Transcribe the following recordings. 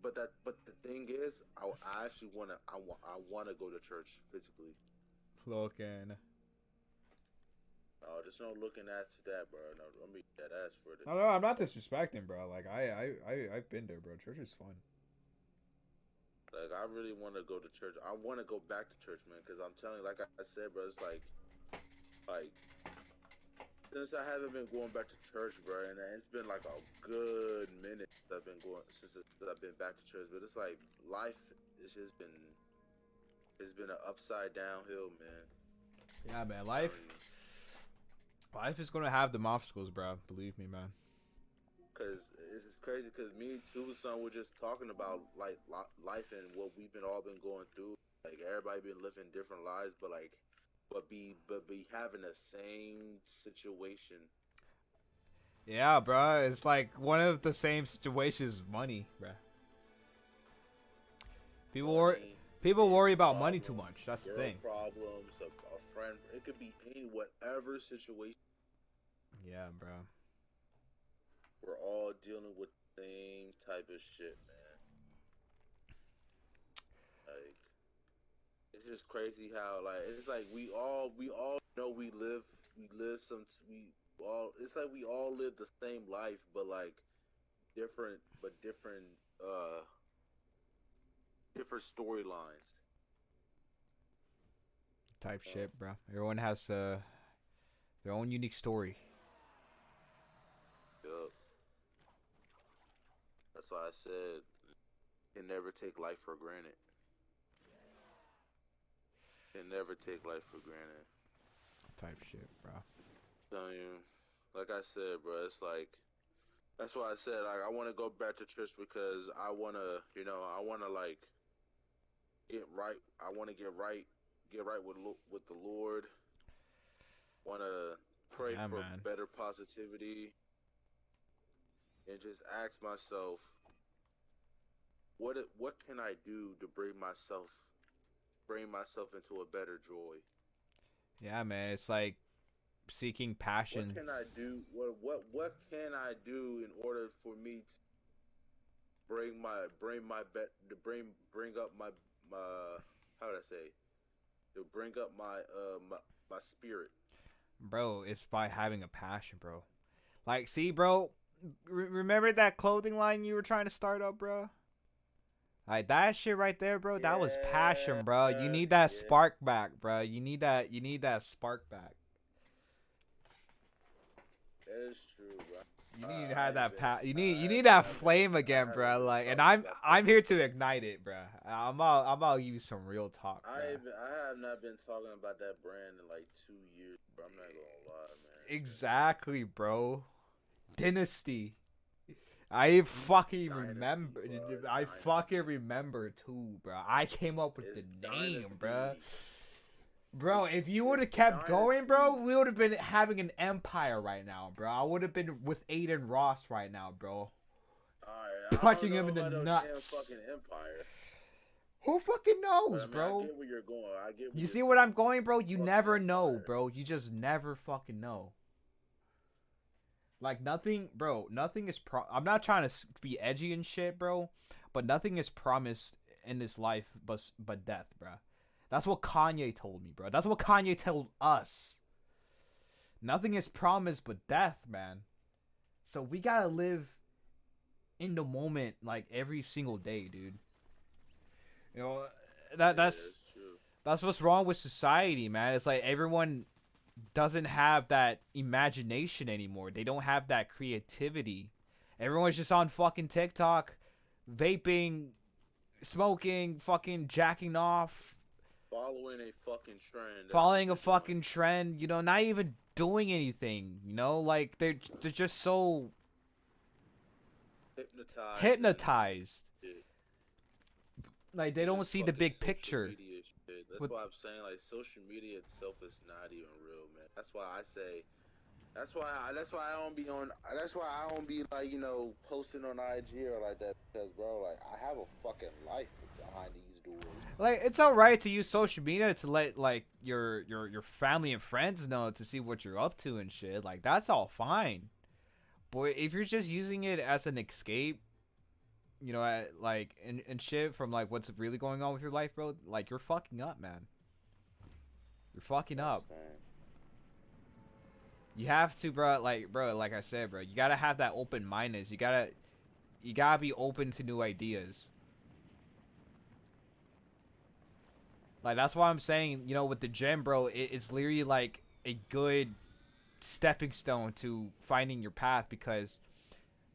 but the thing is, I actually wanna go to church physically. Looking. There's no looking at that, bro. No, let me that ass for this. No, no, I'm not disrespecting, bro. Like I've been there, bro. Church is fun. Like I really want to go to church. I want to go back to church, man. Because I'm telling you, like I said, bro, it's like since I haven't been going back to church, bro, and it's been like a good minute since I've been back to church. But it's like life, it's just been it's been an upside down hill, man. Yeah, man. I'm telling you. Life is gonna have them obstacles, bro. Believe me, man. Cause it's crazy. Cause me and Tucson were just talking about like life and what we've been all been going through. Like everybody been living different lives, but be having the same situation. Yeah, bro. It's like one of the same situations. Money, bro. People worry. Money, People family worry about money too problems, much. That's the girl thing. problems, a friend. It could be any whatever situation. Yeah, bro. We're all dealing with the same type of shit, man. Like it's just crazy how like it's like we all know we live it's like we all live the same life but like different uh different storylines. Type Uh, shit, bro. Everyone has their own unique story. yup. That's why I said can never take life for granted. Can never take life for granted. Type shit, bro. Telling you, like I said, bro, it's like that's why I said like I want to go back to church because I want to like get right. I want to get right with the Lord. Want to pray Yeah, for man. better positivity and just ask myself, what can I do to bring myself into a better joy? Yeah, man. It's like seeking What passions. can I do? What can I do in order for me to bring my bet to bring up my how would I say to bring up my spirit? Bro, it's by having a passion, bro. Like, see, bro, remember that clothing line you were trying to start up, bro? Like that shit right there, bro. That was Yeah, passion, bro. You need that yeah, spark back, bro. You need that. You need that spark back. that is true, bro. You need to have that You I need haven't that I've been flame I again, haven't bro. been Like, and talking about that I'm here to ignite it, bro. I'm about to give you some real talk, bro. I have not been talking about that brand in like 2 years, bro. I'm not gonna lie, man. Exactly, bro. Dynasty. I fucking Dynasty, remember. bro. It's I fucking Dynasty. remember too, bro. I came up with the It's name, bro. Dynasty. Bro, if you would It's have kept going, bro, Dynasty. we would have been having an empire right now, bro. I would have been with Aiden Ross right now, bro. Alright, I don't Punching him know in the about no damn nuts. fucking empire. Who fucking But knows, I mean, I bro? get where you're going. I get what You you're see what I'm saying. going, bro? You Fucking never know, empire. bro. You just never fucking know. Like nothing, bro. Nothing is I'm not trying to be edgy and shit, bro. But nothing is promised in this life, but death, bro. That's what Kanye told me, bro. That's what Kanye told us. Nothing is promised but death, man. So we gotta live in the moment, like every single day, dude. You know that Yeah, that's that's true. that's what's wrong with society, man. It's like everyone doesn't have that imagination anymore. They don't have that creativity. Everyone's just on fucking TikTok, vaping, smoking, fucking jacking off, Following a fucking trend. That's what following a they're doing. fucking trend, not even doing anything, like they're just so Hypnotized and hypnotized. shit. Like they And don't this see the fucking big social picture. media shit. That's With why I'm saying like social media itself is not even real, man. That's why I say. That's why I don't be on. That's why I don't be like posting on IG or like that because bro, like I have a fucking life behind these doors. like it's all right to use social media to let like your family and friends know to see what you're up to and shit. Like that's all fine. But if you're just using it as an escape, you know, like and shit from like what's really going on with your life, bro. Like you're fucking up, man. You're fucking I up. understand. You have to, bro. Like I said, bro. You gotta have that open mindedness. You gotta be open to new ideas. Like that's why I'm saying, you know, with the gym, bro, it's literally like a good stepping stone to finding your path because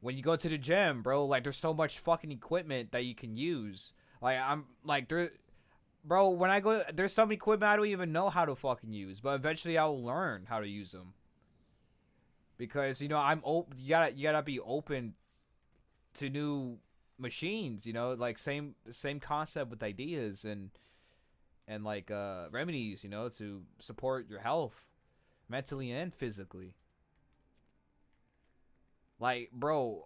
when you go to the gym, bro, like there's so much fucking equipment that you can use. Like I'm like there, bro. When I go, there's some equipment I don't even know how to fucking use, but eventually I'll learn how to use them because you know I'm open. You gotta be open to new machines. You know, like same concept with ideas and like remedies. You know, to support your health, mentally and physically. Like, bro,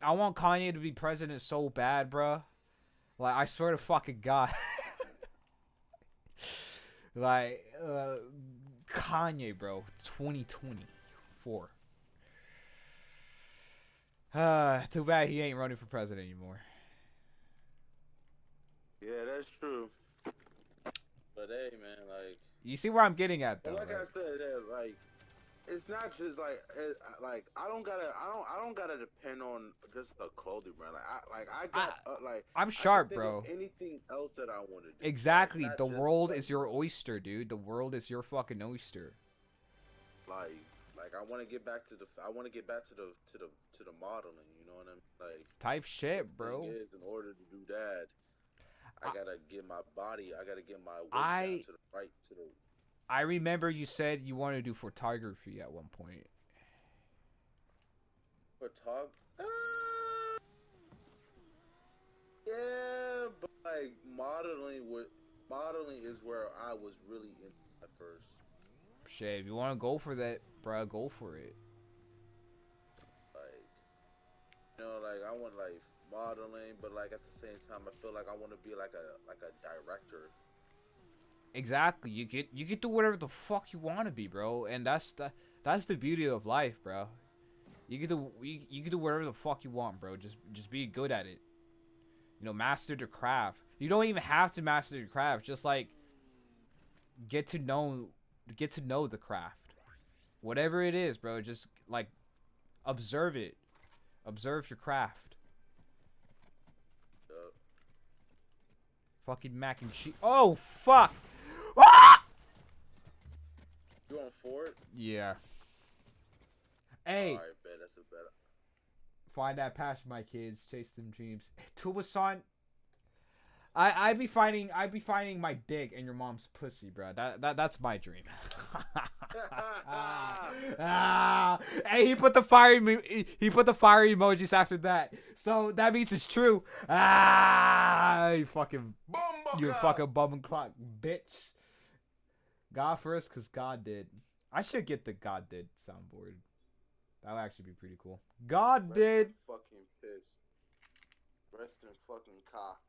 I want Kanye to be president so bad, bro. Like, I swear to fucking God. Like, Kanye, bro, 2024. Too bad he ain't running for president anymore. Yeah, that's true. But hey, man, like, You see where I'm getting at, though, like right? I said, like, it's not just like I don't gotta depend on just a clothing brand. I got like I'm I can sharp, think of bro. anything else that I want to do. Exactly. Not The just world like is your oyster, dude. The world is your fucking oyster. like like I want to get back to the modeling. You know what I mean? Like, Type the shit, thing bro. is, in order to do that, I I, gotta get my body. I gotta get my weight down I to the right to the I remember you said you wanted to do photography at one point. photog. Yeah, but like modeling is where I was really in at first. Shit, if you want to go for that, bro, go for it. Like, like I want like modeling, but like at the same time, I feel like I want to be like a director. Exactly. You get do whatever the fuck you want to be, bro, and that's the beauty of life, bro. You can do whatever the fuck you want, bro. Just be good at it. You know, master the craft. You don't even have to master the craft. Just like get to know the craft. Whatever it is, bro. Just like observe it. Observe your craft. Uh, Fucking mac and cheese. Oh fuck! Ah! you going for it? Yeah. Hey, All right, bet that's a better. find that passion, my kids. Chase them dreams. Tuba-san, I be finding my dick in your mom's pussy, bro. That's my dream. Hey, he put the fire emojis after that, so that means it's true. You fucking bum clock, bitch. God first, cause God did. I should get the God did soundboard. That would actually be pretty cool. God Rest did. in fucking piss. Rest in fucking cock.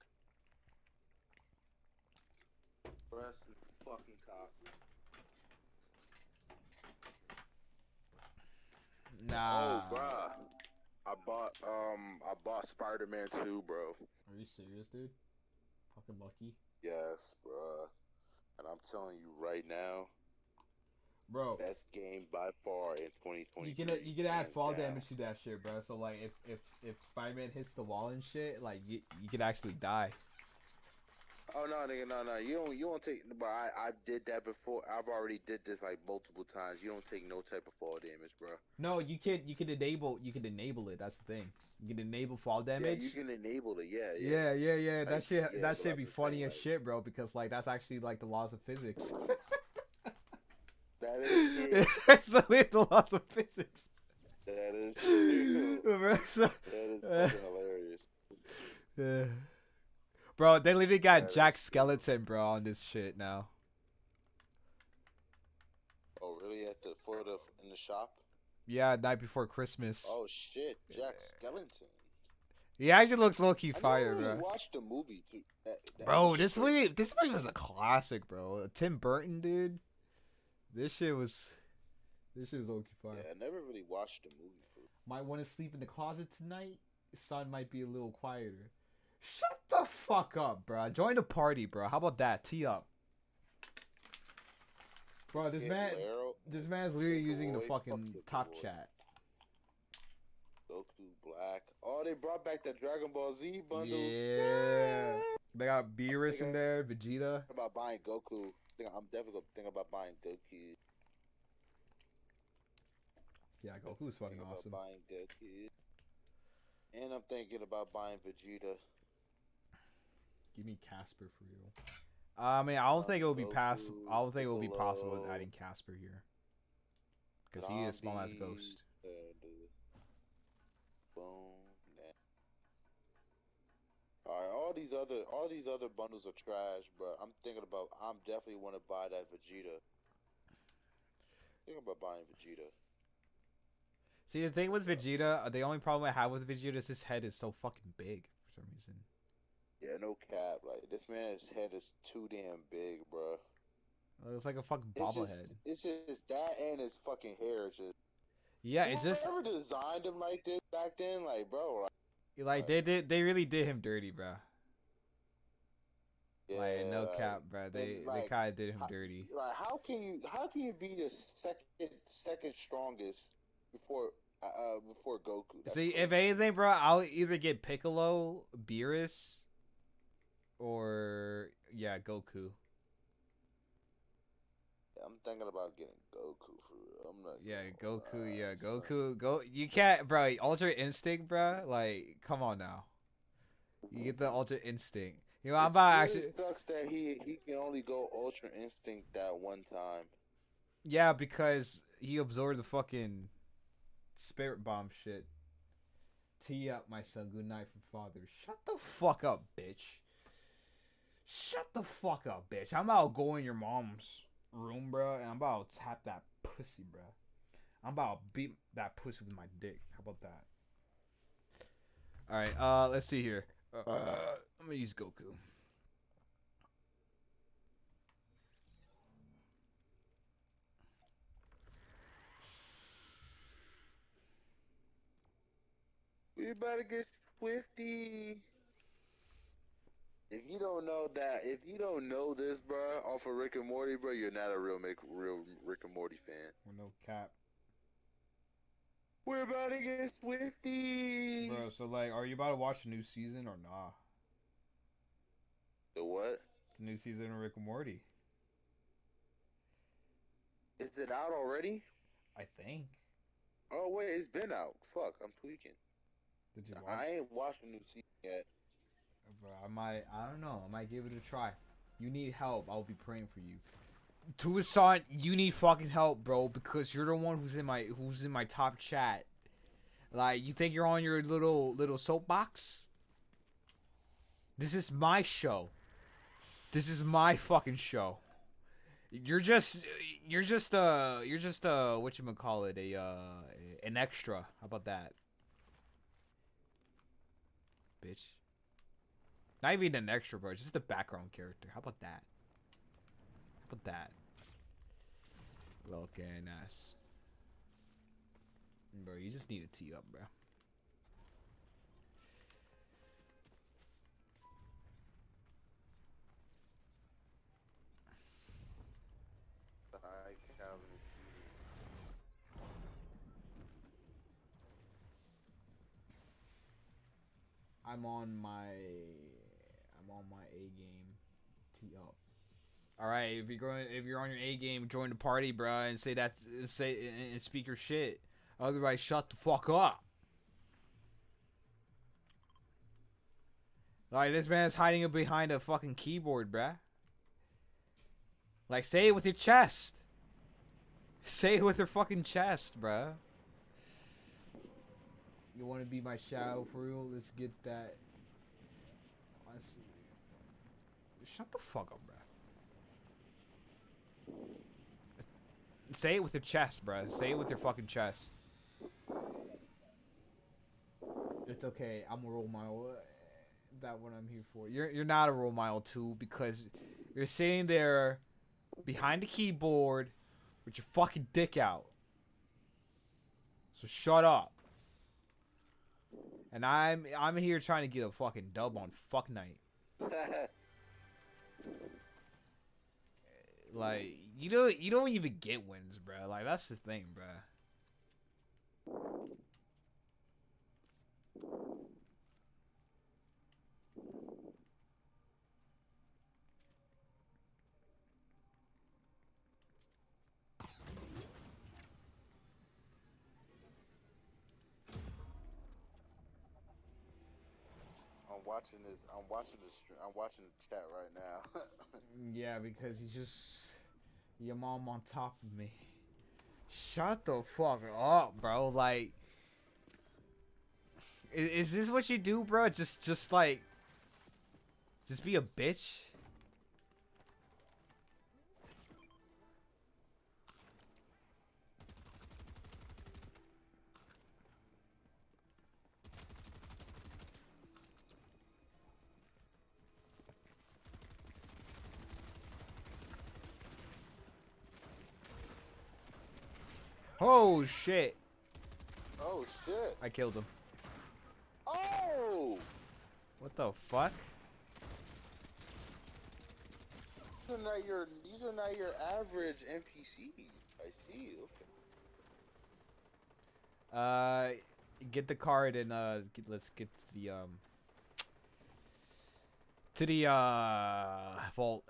Rest in fucking cock. Nah. Oh, bruh. I bought Spider-Man 2, bro. Are you serious, dude? Fucking lucky. Yes, bruh. And I'm telling you right now, Bro, best game by far in 2023. you can add hands fall down. damage to that shit, bro. So like if Spider-Man hits the wall and shit, like you could actually die. Oh no, nigga, no. You don't take. But I did that before. I've already did this like multiple times. You don't take no type of fall damage, bro. No, you can enable it. That's the thing. You can enable fall damage. Yeah, you can enable it. Yeah. Like, That shit yeah, that but should I'm be just funny saying, as like, shit, bro. Because like that's actually like the laws of physics. that is true. It's literally the laws of physics. That is true. Bro, so, That is fucking hilarious. yeah. Bro, they literally got That Jack is- Skeleton, bro, on this shit now. Oh, really? In the shop? Yeah, Night Before Christmas. Oh shit, Jack Skellington. He actually looks low key I fire, never really bro. watched the movie too. Bro, this movie was a classic, bro. Tim Burton, dude. This shit was low key fire. Yeah, I never really watched the movie. Might want to sleep in the closet tonight. son might be a little quieter. Shut the fuck up, bro. Join the party, bro. How about that? Tee up. Bro, this man's literally using the fucking top chat. Goku Black. Oh, they brought back the Dragon Ball Z bundles. Yeah. They got Beerus in there, Vegeta. About buying Goku. I'm definitely gonna think about buying Goku. Yeah, Goku's fucking awesome. About buying Goku. And I'm thinking about buying Vegeta. Give me Casper for you. I mean, I don't think it will be possible. I don't think it will be possible with adding Casper here, because he is small as Ghost. Alright, all these other bundles are trash, bro. I'm definitely want to buy that Vegeta. Thinking about buying Vegeta. See, the thing with Vegeta, the only problem I have with Vegeta is his head is so fucking big for some reason. Yeah, no cap. Like, this man's head is too damn big, bro. It's like a fucking bobblehead. It's just that, and his fucking hair is just. Yeah, it just. Whoever designed him like this back then, like, bro. Like they really did him dirty, bro. Yeah, like no cap, bro. They kind of did him dirty. Like, how can you be the second strongest before Goku? That's See, crazy. If anything, bro, I'll either get Piccolo, Beerus, or Goku. I'm thinking about getting Goku for real. I'm not. Goku. Yeah, Goku. Go. You can't, bro. Ultra Instinct, bro. Like, come on now. You get the Ultra Instinct. You know, I'm about actually. It sucks that he can only go Ultra Instinct that one time. Yeah, because he absorbed the fucking Spirit Bomb shit. Tee up, my son. Good night from father. Shut the fuck up, bitch. Shut the fuck up, bitch. I'm about to go in your mom's room, bro, and I'm about to tap that pussy, bro. I'm about to beat that pussy with my dick. How about that? All right, let's see here. I'm gonna use Goku. We about to get swifty. If you don't know this, bro, off of Rick and Morty, bro, you're not a real Rick and Morty fan. Well, no cap. We're about to get swifty. Bro, so like, are you about to watch the new season or nah? The what? The new season of Rick and Morty. Is it out already? I think. Oh wait, it's been out. Fuck, I'm tweaking. Did you watch? I ain't watched the new season yet. Bro, I don't know. I might give it a try. You need help. I'll be praying for you. Tucson, you need fucking help, bro, because you're the one who's in my top chat. Like, you think you're on your little soapbox? This is my show. This is my fucking show. You're just whatchamacallit, an extra. How about that? Bitch. Not even an extra, bro. Just a background character. How about that? How about that? Looking ass. Bro, you just need to tee up, bro. I'm on my A game. Tee up. All right, if you're on your A game, join the party, bro, and speak your shit. Otherwise, shut the fuck up. Like, this man's hiding behind a fucking keyboard, bruh. Like, say it with your chest. Say it with your fucking chest, bruh. You want to be my shadow for real? Let's get that. Shut the fuck up, bruh. Say it with your chest, bruh. Say it with your fucking chest. It's okay. I'm a role model. That's what I'm here for. You're not a role model too, because you're sitting there behind the keyboard with your fucking dick out. So shut up. And I'm here trying to get a fucking dub on fuck night. Like you don't even get wins, bro. Like that's the thing, bro. I'm watching the stream. I'm watching the chat right now. Yeah, because he's just your mom on top of me. Shut the fuck up, bro. Like, is this what you do, bro? Just like, just be a bitch. Oh shit! Oh shit! I killed him. Oh! What the fuck? These are not your average NPCs. I see. Okay. Get the card and let's get to the vault.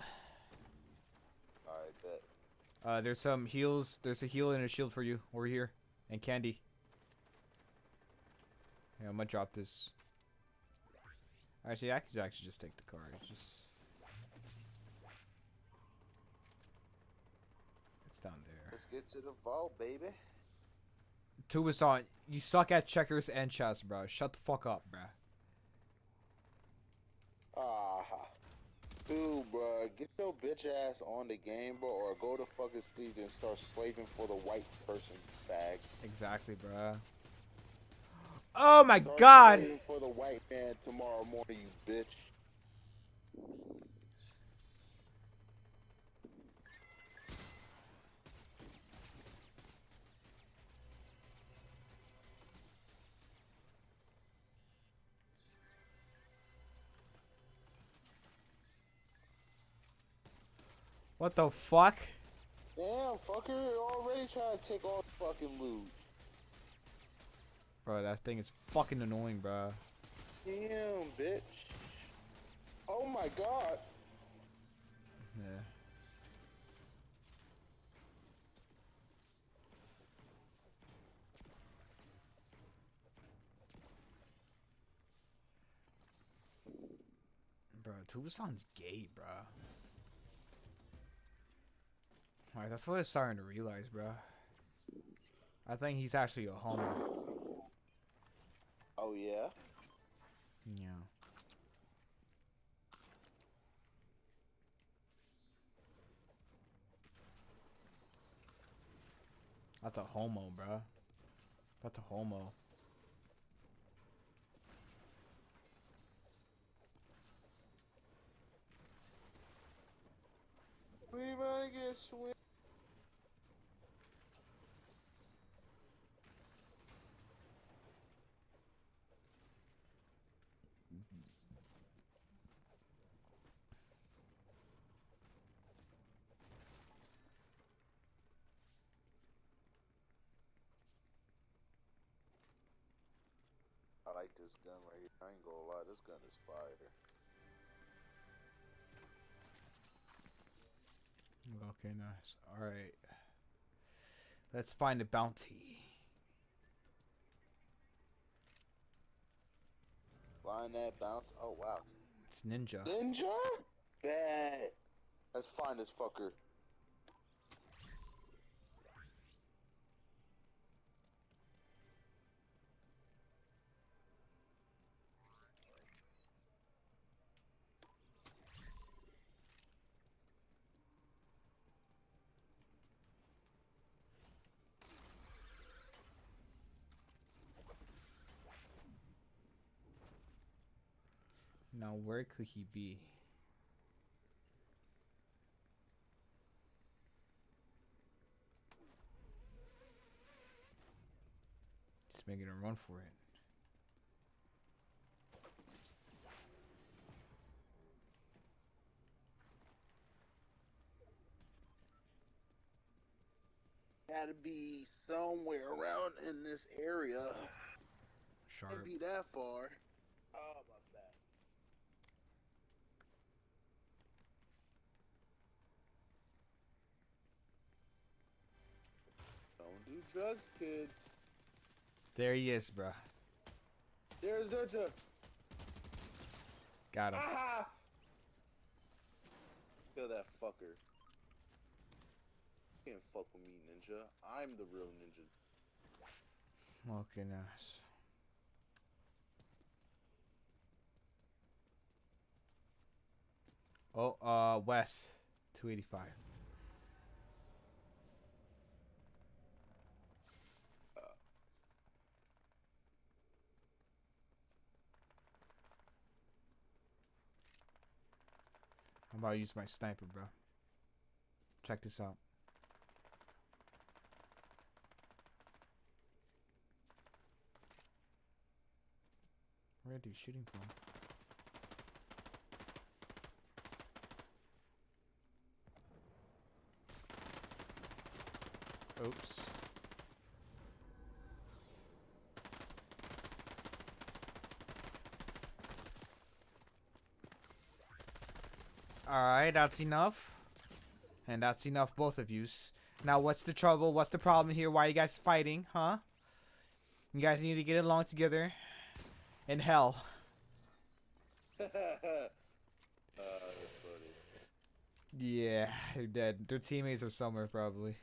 I bet. There's some heals. There's a heal and a shield for you over here, and candy. Yeah, I'm gonna drop this. Actually, I could actually just take the card. It's down there. Let's get to the vault, baby. Tubasan, you suck at checkers and chess, bro. Shut the fuck up, bro. Ah, dude, bro, get your bitch ass on the game, bro, or go to fucking sleep and start slaving for the white person, bag. Exactly, bro. Oh my Start god! slaving for the white man tomorrow morning, you bitch. What the fuck? Damn, fucker, you're already trying to take all the fucking loot. Bro, that thing is fucking annoying, bro. Damn, bitch. Oh my god. Yeah. Bro, Tubasan's gay, bro. Alright, that's what I'm starting to realize, bro. I think he's actually a homo. Oh yeah? Yeah. That's a homo, bro. That's a homo. We might get swim. I like this gun right here. I ain't gonna lie, this gun is fire. Okay, nice. Alright. Let's find a bounty. Find that bounce. Oh wow. It's ninja. Ninja? Bad. Let's find this fucker. Now, where could he be? Just making a run for it. Had to be somewhere around in this area. Sharp. Can't be that far. Oh, my bad. Don't do drugs, kids. There he is, bro. There's Zerja. Got him. Aha! Kill that fucker. You can't fuck with me, ninja. I'm the real ninja. Okay, nice. Oh, West, 285. I'm about to use my sniper, bro. Check this out. Where are they shooting from? Oops. Alright, that's enough. And that's enough, both of yous. Now, what's the trouble? What's the problem here? Why are you guys fighting, huh? You guys need to get along together. In hell. That's funny. Yeah, they're dead. Their teammates are somewhere, probably.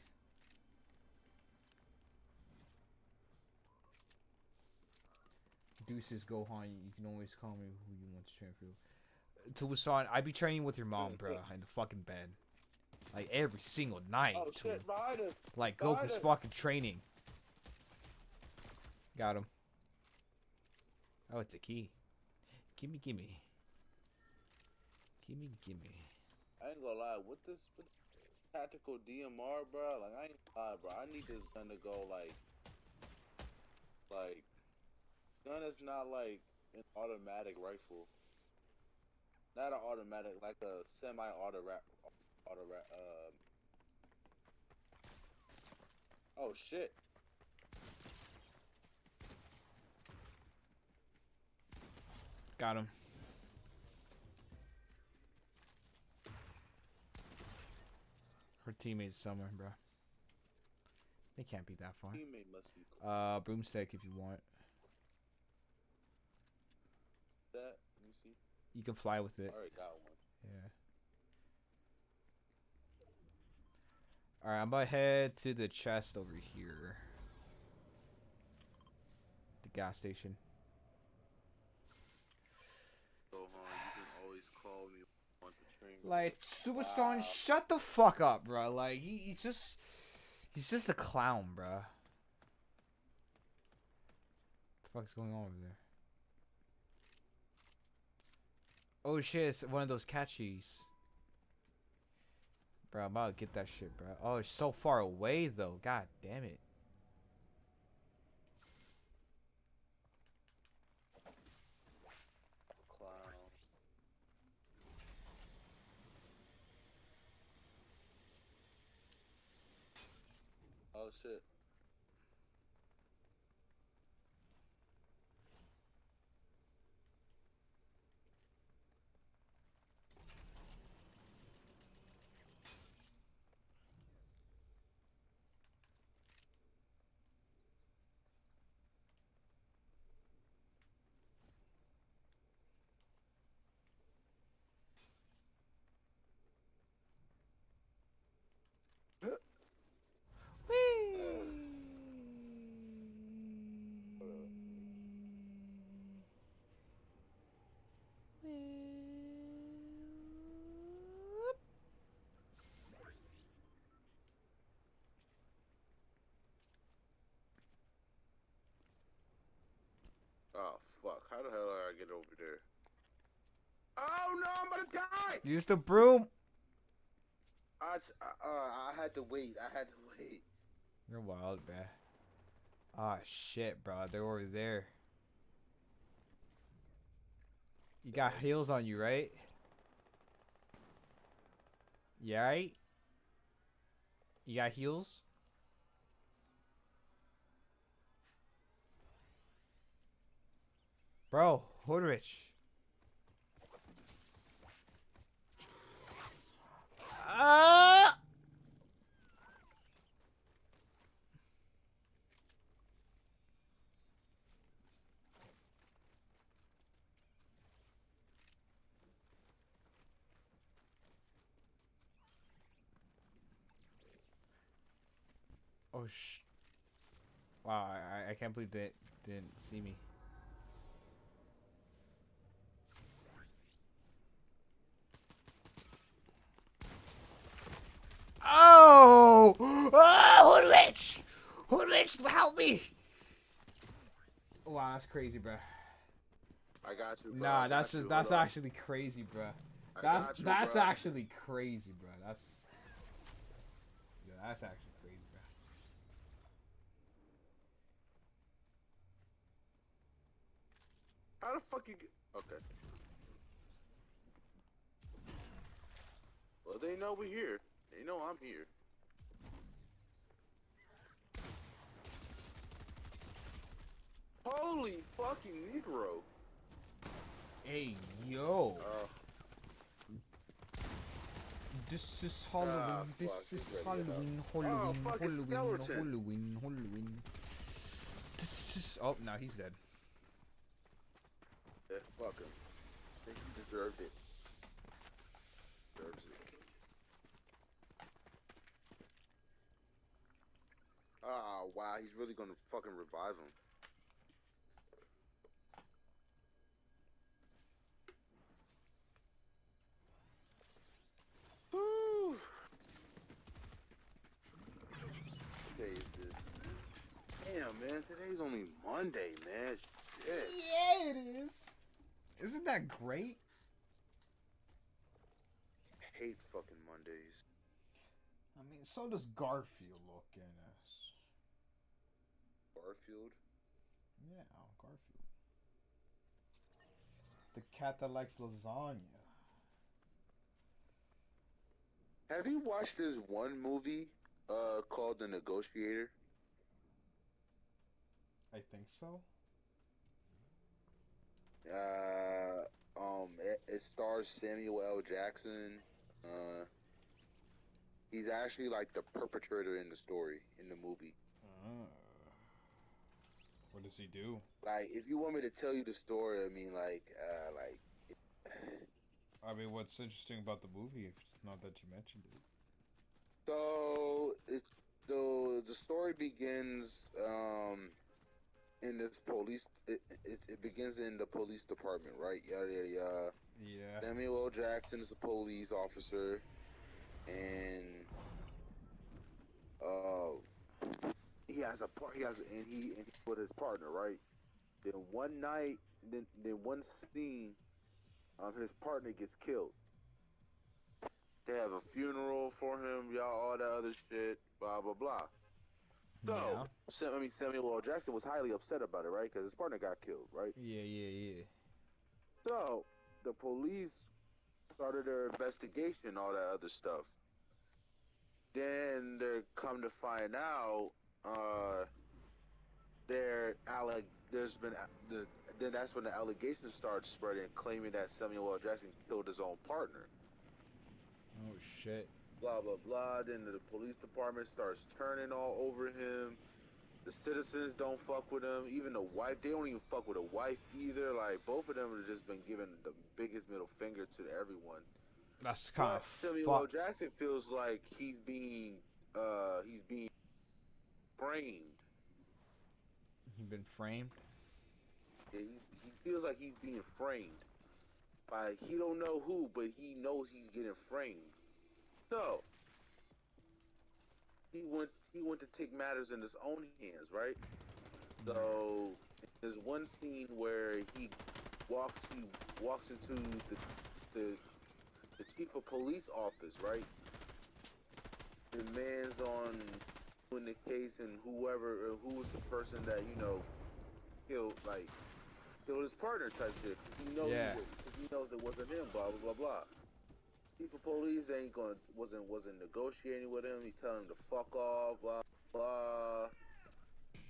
Deuces, Gohan, you can always call me who you want to train for. To Wasan, I be training with your mom, bro, in the fucking bed. Like, every single night. Oh shit, behind us. Like, Behind Goku's us. fucking training. Got him. Oh, it's a key. Gimme, gimme. Gimme, gimme. I ain't gonna lie, with this tactical DMR, bro, like, I ain't gonna lie, bro. I need this gun to go, like, gun is not, like, an automatic rifle. Not an automatic, like a semi-auto oh, shit. Got him. Her teammates somewhere, bro. They can't be that far. Teammate must be cool. Broomstick if you want. That, let me see. You can fly with it. Alright, got one. Yeah. Alright, I'm about to head to the chest over here. The gas station. Gohan, you can always call me once a train. Like, Super Son, shut the fuck up, bro. Like, he's just a clown, bro. What the fuck's going on over there? Oh shit, it's one of those catchies. Bro, I'm about to get that shit, bro. Oh, it's so far away, though. God damn it. Clown. Oh shit. Oh fuck! How the hell did I get over there? Oh no! I'm gonna die! Use the broom. I had to wait. I had to wait. You're wild, bruh. Ah, shit, bro. They're over there. You got heals on you, right? Yeah, right? You got heals? Bro, Hoodrich. Ah! Oh wow, I can't believe they didn't see me. Oh! Oh, Hoodrich! Hoodrich, help me! Wow, that's crazy, bro. I got you, bro. Nah, I got you. that's Hold on. actually crazy, bro. I got you, That's bro. actually crazy, bro. That's actually crazy, bro. How the fuck you get? Okay. Well, they know we're here. They know I'm here. Holy fucking Negro. Hey, yo. Uh, This is Halloween. This is Halloween. Halloween. fucking Halloween. skeleton. Halloween. Halloween. This is. Oh, no, he's dead. yeah, fuck him. I think he deserved it. Deserves it. Ah, wow. He's really gonna fucking revive him. Woo. Today is this. Damn, man. Today's only Monday, man. Shit. Yeah, it is. Isn't that great? I hate fucking Mondays. I mean, so does Garfield look in us. Garfield? Yeah, Garfield. The cat that likes lasagna. Have you watched this one movie called The Negotiator? I think so. It stars Samuel L. Jackson. He's actually like the perpetrator in the story, in the movie. What does he do? Like, if you want me to tell you the story, I mean, I mean, what's interesting about the movie? If not that you mentioned it. The story begins in this police. It begins in the police department, right? Yada yada yada. Yeah. Samuel L. Jackson is a police officer, and he with his partner, right? Then one night, then one scene, his partner gets killed. They have a funeral for him, y'all, all that other shit, blah blah blah. So, Samuel L. Jackson was highly upset about it, right? Because his partner got killed, right? Yeah. So, the police started their investigation, all that other stuff. Then they come to find out, there's been then that's when the allegations started spreading, claiming that Samuel L. Jackson killed his own partner. Oh shit. Blah blah blah. Then the police department starts turning all over him. The citizens don't fuck with him. Even the wife, they don't even fuck with the wife either. Like, both of them have just been giving the biggest middle finger to everyone. That's kind of Samuel L. Jackson feels like he's being framed. He's been framed. Yeah, he feels like he's being framed by, he don't know who, but he knows he's getting framed. So he went to take matters in his own hands, right? So there's one scene where he walks into the chief of police office, right? Demands on in the case, and who was the person that killed his partner type shit. He knows he knows it wasn't him. Blah blah blah blah. Chief of police wasn't negotiating with him. He's telling him to fuck off. Blah blah.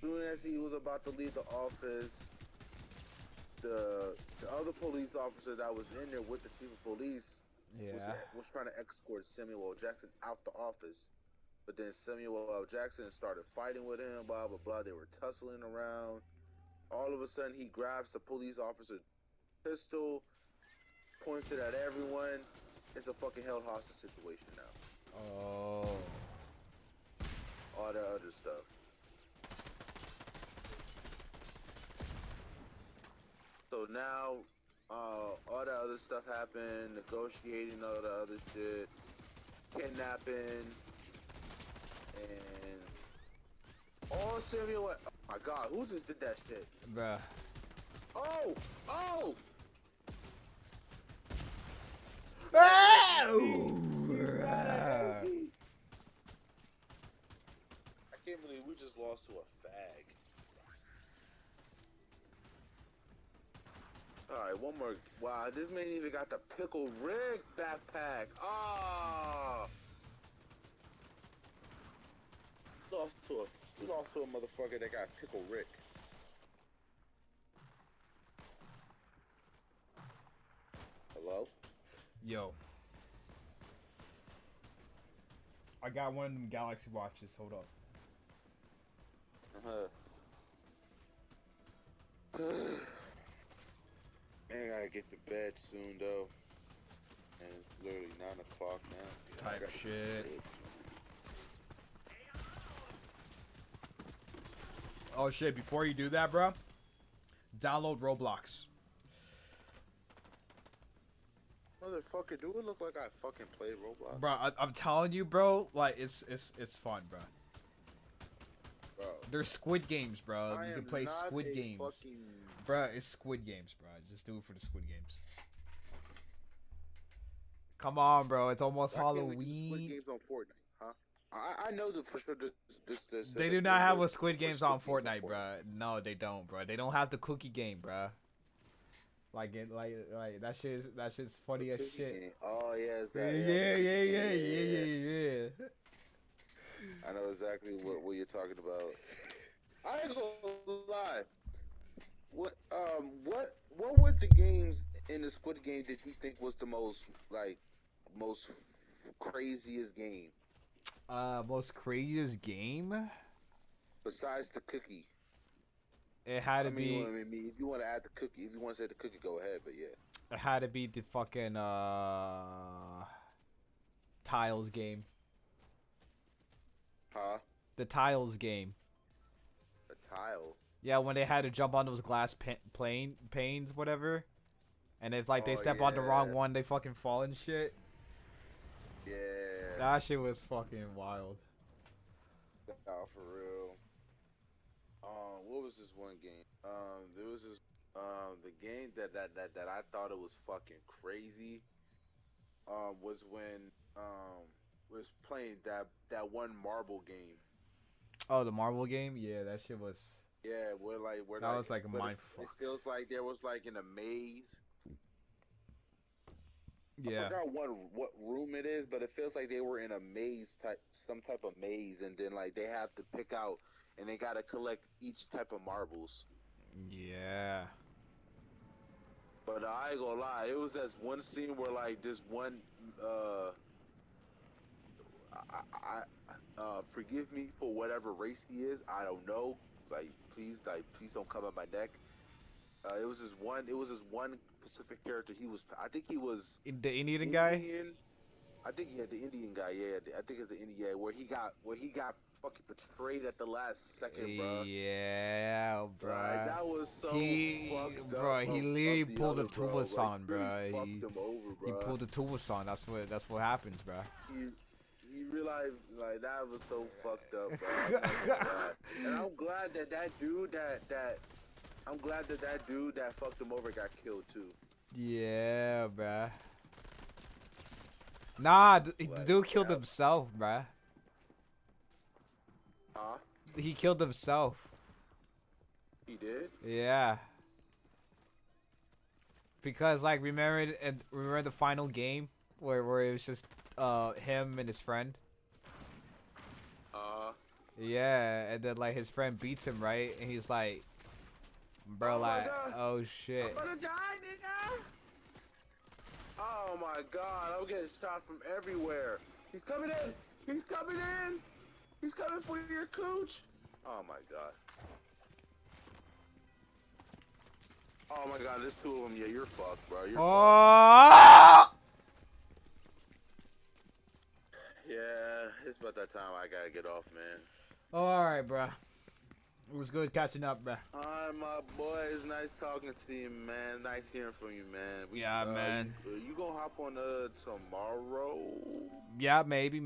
Soon as he was about to leave the office, the other police officer that was in there with the chief of police Yeah. was trying to escort Samuel L. Jackson out the office. But then Samuel L. Jackson started fighting with him, blah, blah, blah. They were tussling around. All of a sudden, he grabs the police officer's pistol, points it at everyone. It's a fucking held hostage situation now. Oh. All that other stuff. So now, all that other stuff happened, negotiating, all the other shit, kidnapping, and all Samuel. Oh my God, who just did that shit? Bruh. Oh! Oh! Bruh. I can't believe we just lost to a fag. Alright, one more. Wow, this man even got the Pickle Rick backpack. Ah! We lost to a motherfucker that got Pickle Rick. Hello? Yo. I got one of them Galaxy watches. Hold up. I gotta get to bed soon though. And it's literally 9 o'clock now. Type shit. Oh shit, before you do that, bro, download Roblox. Motherfucker, do it look like I fucking played Roblox? Bro, I'm telling you, bro, like it's fun, bro. Bro. There's Squid Games, bro. You can play Squid Games. Fucking... Bro, it's Squid Games, bro. Just do it for the Squid Games. Come on, bro. It's almost Halloween. Squid Games on Fortnite, huh? I know that for sure. They do not have a Squid Games on Fortnite, bro. No, they don't, bro. They don't have the cookie game, bro. Like that shit's funny as shit. Oh yeah, it's that. Yeah. I know exactly what you're talking about. I ain't gonna lie. What were the games in the Squid Game that you think was the most craziest game? Most craziest game? Besides the cookie. It had to be. If you want to add the cookie, if you want to say the cookie, go ahead. But yeah, it had to be the fucking tiles game. Huh? The tiles game. The tile. Yeah, when they had to jump on those glass panes, whatever, and if like they step on the wrong one, they fucking fall and shit. Yeah. That shit was fucking wild. Oh, for real. What was this one game? There was this the game that I thought it was fucking crazy. Was when was playing that one marble game. Oh, the marble game? Yeah, that shit was. Yeah, that was like a mind fuck. It feels like there was like in a maze. Yeah. I forgot what room it is, but it feels like they were in a maze some type of maze, and then like they have to pick out, and they gotta collect each type of marbles. Yeah. But I ain't gonna lie, it was that one scene where like this one, forgive me for whatever race he is, I don't know. Please don't come at my neck. It was this one specific character. I think he was the Indian guy. I think the Indian guy. Yeah, I think it's the Indian guy where he got fucking betrayed at the last second, bro. Yeah, bro. That was so fucked up. Bro, he literally pulled the Tuvasan, bro. He pulled the Tuvasan. That's what happens, bro. He realized like that was so fucked up, bro. And I'm glad that dude that fucked him over got killed too. Yeah, bruh. Nah, the dude killed himself, bruh. Huh? He killed himself. He did? Yeah. Because like remember the final game where it was just him and his friend. Yeah, and then like his friend beats him, right? And he's like, Bro, Oh my like, god. oh I'm shit. gonna die, nigga. Oh my god, I'm getting shot from everywhere. He's coming in. He's coming in. He's coming for your cooch. Oh my god. Oh my god, there's two of them. Yeah, you're fucked, bro. You're fucked. Oh! Yeah, it's about that time I gotta get off, man. Alright, bro. It was good catching up, bro. Alright, my boy. It's nice talking to you, man. Nice hearing from you, man. Yeah, man. You gonna hop on tomorrow? Yeah, maybe.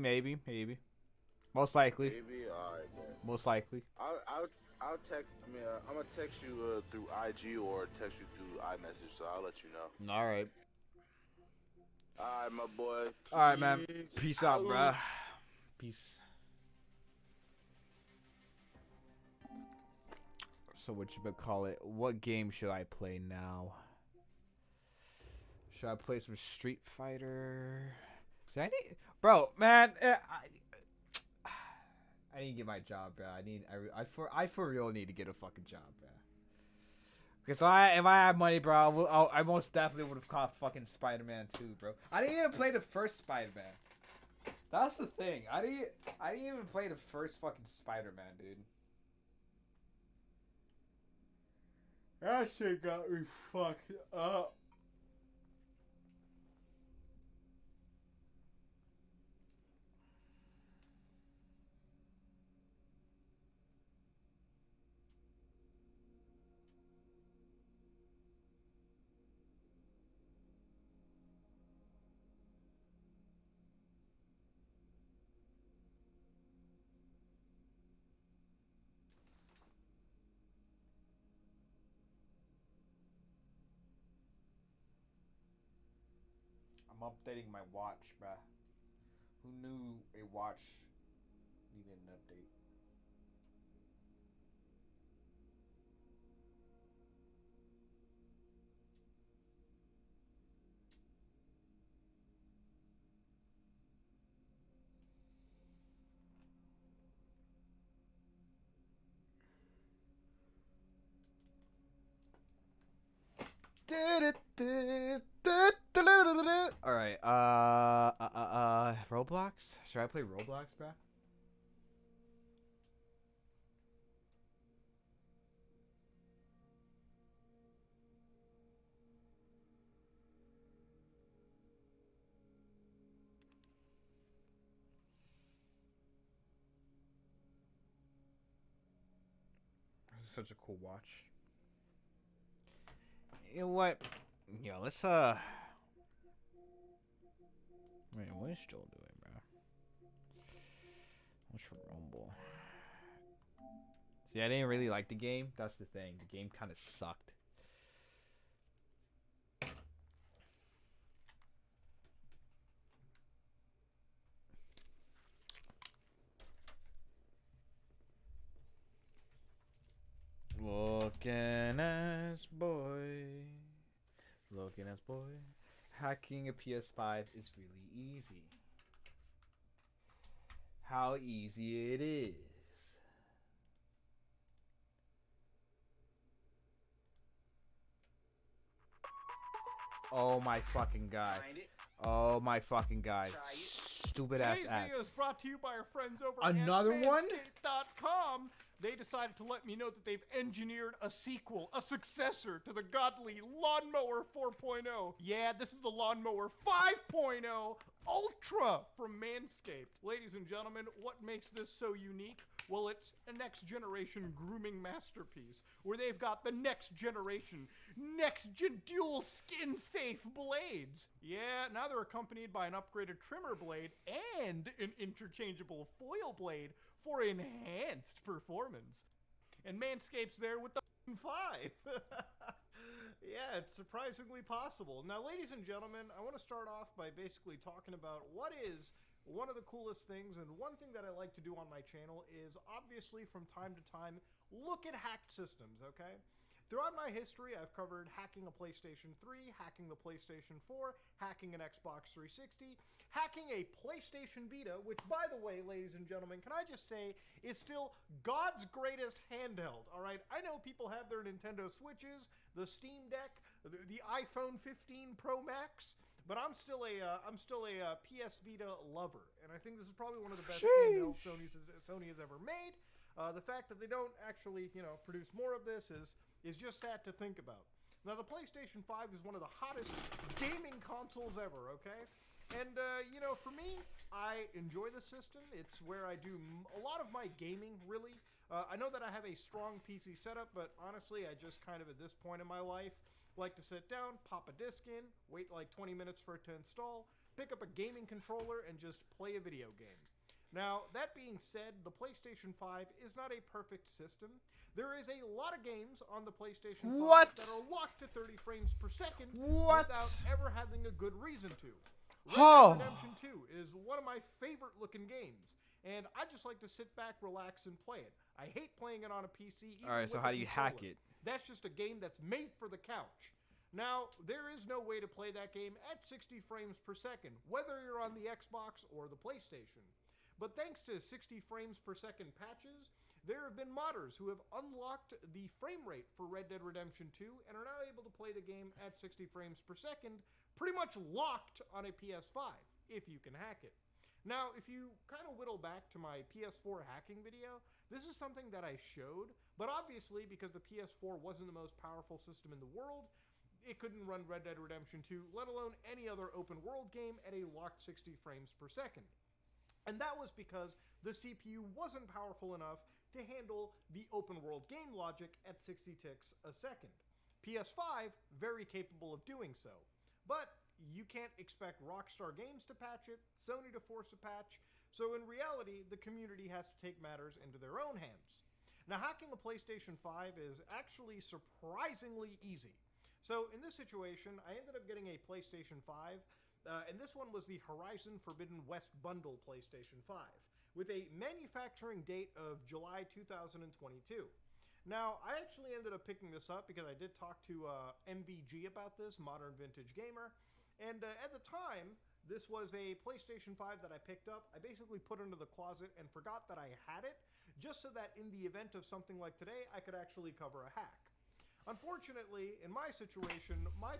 Most likely. Maybe. Alright, man. Most likely. I'll text. I mean, I'm gonna text you through IG or text you through iMessage, so I'll let you know. Alright. Alright, my boy. Alright, man. Peace out, bruh. Peace. So what you would call it? What game should I play now? Should I play some Street Fighter? See, I need, bro, man. I need to get my job, bro. I for real need to get a fucking job, bro. Because if I had money, bro, I most definitely would have caught fucking Spider-Man 2, bro. I didn't even play the first Spider-Man. That's the thing. I didn't even play the first fucking Spider-Man, dude. That shit got me fucked up. I'm updating my watch, bruh. Who knew a watch needed an update? All right. Roblox. Should I play Roblox, bruh? This is such a cool watch. You know what? Yo, let's Wait, what is Joel doing, bro? What's for Rumble? See, I didn't really like the game. That's the thing. The game kind of sucked. Looking as boy. Looking as boy. Hacking a PS5 is really easy. How easy it is. Oh my fucking god. Oh my fucking god. Stupid ass Today's ads. video is brought to you by our friends over Another at one? Manscaped.com. They decided to let me know that they've engineered a sequel, a successor to the godly Lawnmower 4.0. Yeah, this is the Lawnmower 5.0 Ultra from Manscaped. Ladies and gentlemen, what makes this so unique? Well, it's a next generation grooming masterpiece where they've got the next generation dual skin safe blades. Yeah, now they're accompanied by an upgraded trimmer blade and an interchangeable foil blade for enhanced performance. And Manscaped's there with the 5. Yeah, it's surprisingly possible. Now, ladies and gentlemen, I want to start off by basically talking about what is one of the coolest things, and one thing that I like to do on my channel is obviously from time to time look at hacked systems, okay? Throughout my history, I've covered hacking a PlayStation 3, hacking the PlayStation 4, hacking an Xbox 360, hacking a PlayStation Vita, which, by the way, ladies and gentlemen, can I just say, is still God's greatest handheld, all right? I know people have their Nintendo Switches, the Steam Deck, the iPhone 15 Pro Max, but I'm still a PS Vita lover, and I think this is probably one of the best handhelds Sony has ever made. The fact that they don't actually, produce more of this is just sad to think about. Now, the PlayStation 5 is one of the hottest gaming consoles ever, okay? And, for me, I enjoy the system. It's where I do a lot of my gaming, really. I know that I have a strong PC setup, but honestly, I just kind of, at this point in my life, like to sit down, pop a disc in, wait like 20 minutes for it to install, pick up a gaming controller, and just play a video game. Now, that being said, the PlayStation 5 is not a perfect system. There is a lot of games on the PlayStation 5 that are locked to 30 frames per second without ever having a good reason to. Red Dead Redemption 2 is one of my favorite looking games, and I just like to sit back, relax, and play it. I hate playing it on a PC. Alright, so how do you hack it? That's just a game that's made for the couch. Now, there is no way to play that game at 60 frames per second, whether you're on the Xbox or the PlayStation. But thanks to 60 frames per second patches, there have been modders who have unlocked the frame rate for Red Dead Redemption 2 and are now able to play the game at 60 frames per second, pretty much locked on a PS5, if you can hack it. Now, if you kind of whittle back to my PS4 hacking video, this is something that I showed, but obviously, because the PS4 wasn't the most powerful system in the world, it couldn't run Red Dead Redemption 2, let alone any other open world game at a locked 60 frames per second. And that was because the CPU wasn't powerful enough to handle the open world game logic at 60 ticks a second. PS5, very capable of doing so. But you can't expect Rockstar Games to patch it, Sony to force a patch, so in reality, the community has to take matters into their own hands. Now, hacking a PlayStation 5 is actually surprisingly easy. So in this situation, I ended up getting a PlayStation 5, and this one was the Horizon Forbidden West Bundle PlayStation 5, with a manufacturing date of July 2022. Now, I actually ended up picking this up because I did talk to MVG about this, Modern Vintage Gamer, and at the time, this was a PlayStation 5 that I picked up. I basically put it into the closet and forgot that I had it, just so that in the event of something like today, I could actually cover a hack. Unfortunately, in my situation, my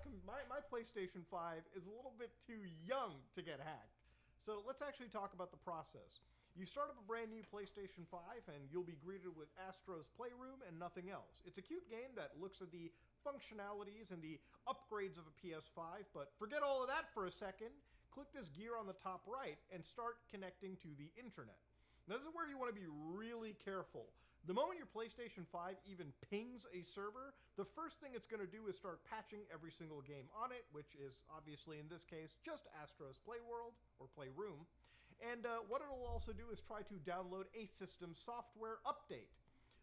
PlayStation 5 is a little bit too young to get hacked. So let's actually talk about the process. You start up a brand new PlayStation 5 and you'll be greeted with Astro's Playroom and nothing else. It's a cute game that looks at the functionalities and the upgrades of a PS5, but forget all of that for a second. Click this gear on the top right and start connecting to the internet. Now, this is where you want to be really careful. The moment your PlayStation 5 even pings a server, the first thing it's going to do is start patching every single game on it, which is obviously, in this case, just Astro's Playworld, or Playroom. And what it'll also do is try to download a system software update.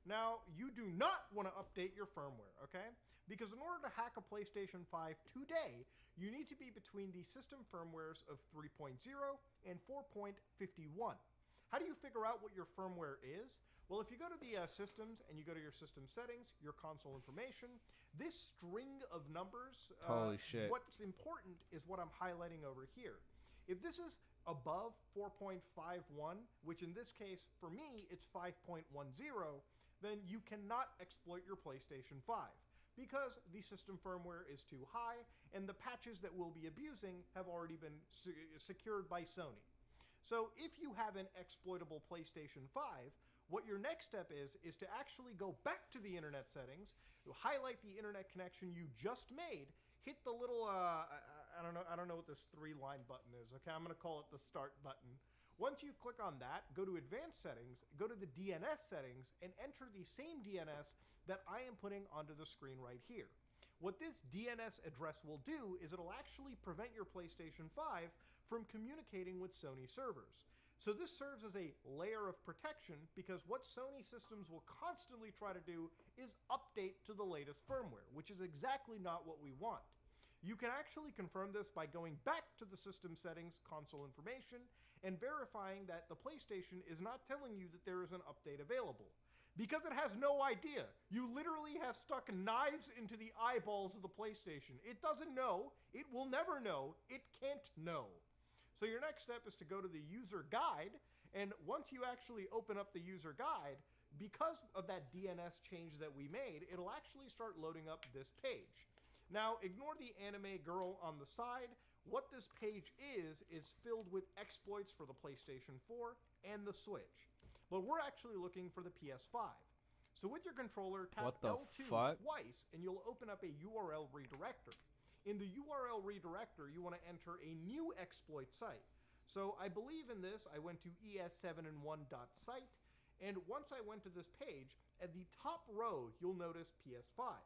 Now, you do not want to update your firmware, okay? Because in order to hack a PlayStation 5 today, you need to be between the system firmwares of 3.0 and 4.51. How do you figure out what your firmware is? Well, if you go to the systems and you go to your system settings, your console information, this string of numbers, holy shit. What's important is what I'm highlighting over here. If this is above 4.51, which in this case, for me, it's 5.10, then you cannot exploit your PlayStation 5 because the system firmware is too high and the patches that we'll be abusing have already been secured by Sony. So if you have an exploitable PlayStation 5, what your next step is to actually go back to the internet settings, highlight the internet connection you just made, hit the little, I don't know what this 3-line button is, okay? I'm going to call it the start button. Once you click on that, go to advanced settings, go to the DNS settings, and enter the same DNS that I am putting onto the screen right here. What this DNS address will do is it'll actually prevent your PlayStation 5 from communicating with Sony servers. So this serves as a layer of protection because what Sony systems will constantly try to do is update to the latest firmware, which is exactly not what we want. You can actually confirm this by going back to the system settings, console information, and verifying that the PlayStation is not telling you that there is an update available. because it has no idea. You literally have stuck knives into the eyeballs of the PlayStation. It doesn't know. It will never know. It can't know. So your next step is to go to the user guide, and once you actually open up the user guide, because of that DNS change that we made, it'll actually start loading up this page. Now, ignore the anime girl on the side. What this page is filled with exploits for the PlayStation 4 and the Switch. But we're actually looking for the PS5. So with your controller, tap L2 twice, and you'll open up a URL redirector. In the URL redirector, you want to enter a new exploit site. So I believe in this, I went to es7and1.site, and once I went to this page, at the top row, you'll notice PS5.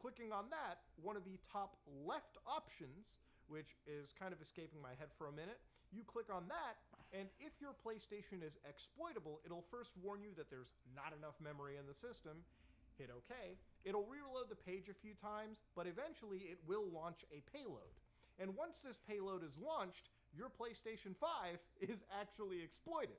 Clicking on that, one of the top left options, which is kind of escaping my head for a minute, you click on that, and if your PlayStation is exploitable, it'll first warn you that there's not enough memory in the system. Hit OK. It'll reload the page a few times, but eventually it will launch a payload. And once this payload is launched, your PlayStation 5 is actually exploited.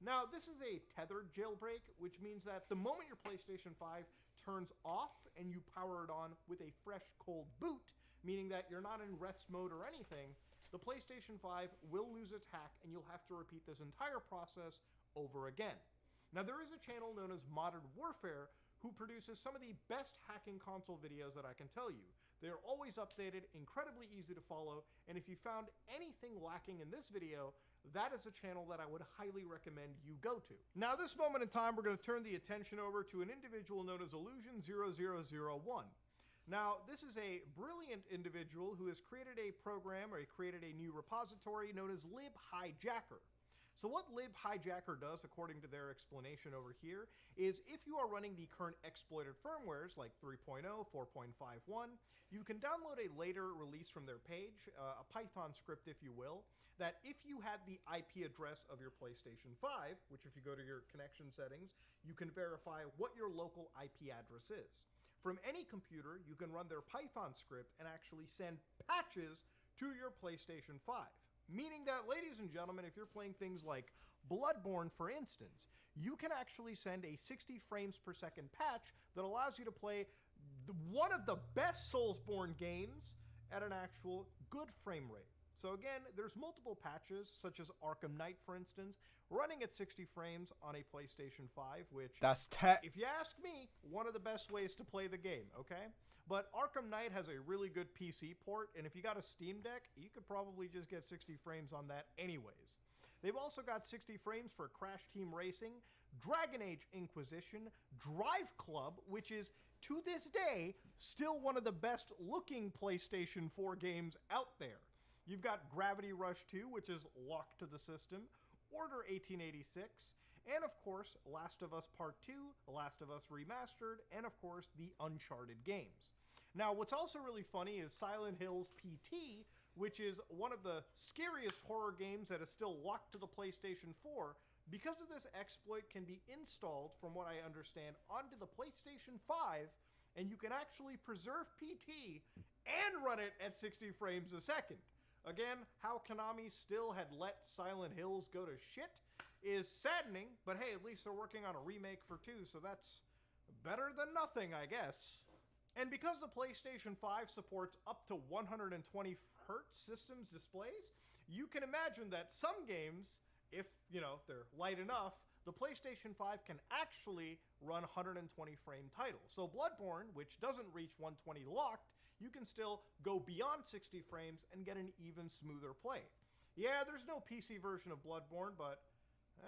Now, this is a tethered jailbreak, which means that the moment your PlayStation 5 turns off and you power it on with a fresh, cold boot, meaning that you're not in rest mode or anything, the PlayStation 5 will lose its hack and you'll have to repeat this entire process over again. Now, there is a channel known as Modern Warfare who produces some of the best hacking console videos that I can tell you. They're always updated, incredibly easy to follow, and if you found anything lacking in this video, that is a channel that I would highly recommend you go to. Now, this moment in time, we're going to turn the attention over to an individual known as Illusion0001. Now, this is a brilliant individual who has created a program, or he created a new repository known as libhijacker. So what libhijacker does, according to their explanation over here, is if you are running the current exploited firmwares like 3.0, 4.51, you can download a later release from their page, a Python script if you will, that if you had the IP address of your PlayStation 5, which if you go to your connection settings, you can verify what your local IP address is. From any computer, you can run their Python script and actually send patches to your PlayStation 5. Meaning that, ladies and gentlemen, if you're playing things like Bloodborne, for instance, you can actually send a 60 frames per second patch that allows you to play one of the best Soulsborne games at an actual good frame rate. So again, there's multiple patches, such as Arkham Knight, for instance, running at 60 frames on a PlayStation 5, which, if you ask me, one of the best ways to play the game, okay? But Arkham Knight has a really good PC port, and if you got a Steam Deck, you could probably just get 60 frames on that anyways. They've also got 60 frames for Crash Team Racing, Dragon Age Inquisition, Drive Club, which is, to this day, still one of the best looking PlayStation 4 games out there. You've got Gravity Rush 2, which is locked to the system, Order 1886, and of course, Last of Us Part 2, The Last of Us Remastered, and of course, the Uncharted games. Now, what's also really funny is Silent Hills PT, which is one of the scariest horror games that is still locked to the PlayStation 4, because of this exploit can be installed, from what I understand, onto the PlayStation 5, and you can actually preserve PT and run it at 60 frames a second. Again, how Konami still had let Silent Hills go to shit is saddening, but hey, at least they're working on a remake for 2, so that's better than nothing, I guess. And because the PlayStation 5 supports up to 120 Hz systems displays, you can imagine that some games, if, you know, they're light enough, the PlayStation 5 can actually run 120 frame titles. So Bloodborne, which doesn't reach 120 locked, you can still go beyond 60 frames and get an even smoother play. Yeah, there's no PC version of Bloodborne, but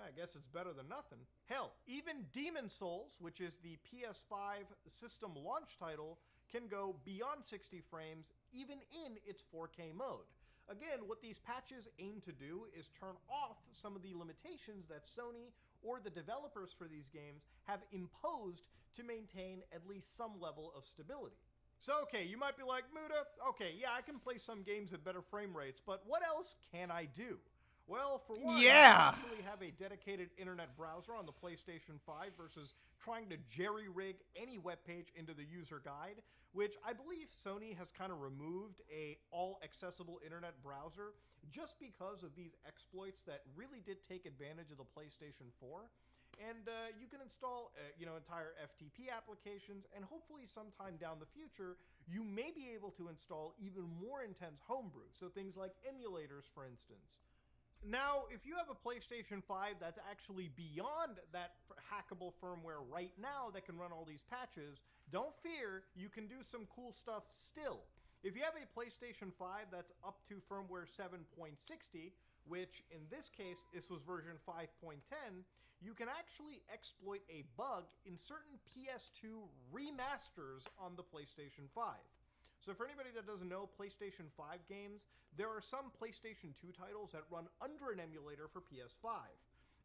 I guess it's better than nothing. Hell, even Demon Souls, which is the PS5 system launch title, can go beyond 60 frames even in its 4K mode. Again, what these patches aim to do is turn off some of the limitations that Sony or the developers for these games have imposed to maintain at least some level of stability. So, okay, you might be like, Muda, okay, yeah, I can play some games at better frame rates, but what else can I do? Well, for one, you actually have a dedicated internet browser on the PlayStation 5 versus trying to jerry-rig any web page into the user guide, which I believe Sony has kind of removed a all-accessible internet browser just because of these exploits that really did take advantage of the PlayStation 4. And you can install, entire FTP applications, and hopefully sometime down the future, you may be able to install even more intense homebrew. So things like emulators, for instance. Now, if you have a PlayStation 5 that's actually beyond that hackable firmware right now that can run all these patches, don't fear, you can do some cool stuff still. If you have a PlayStation 5 that's up to firmware 7.60, which in this case, this was version 5.10, you can actually exploit a bug in certain PS2 remasters on the PlayStation 5. So for anybody that doesn't know, PlayStation 5 games, there are some PlayStation 2 titles that run under an emulator for PS5.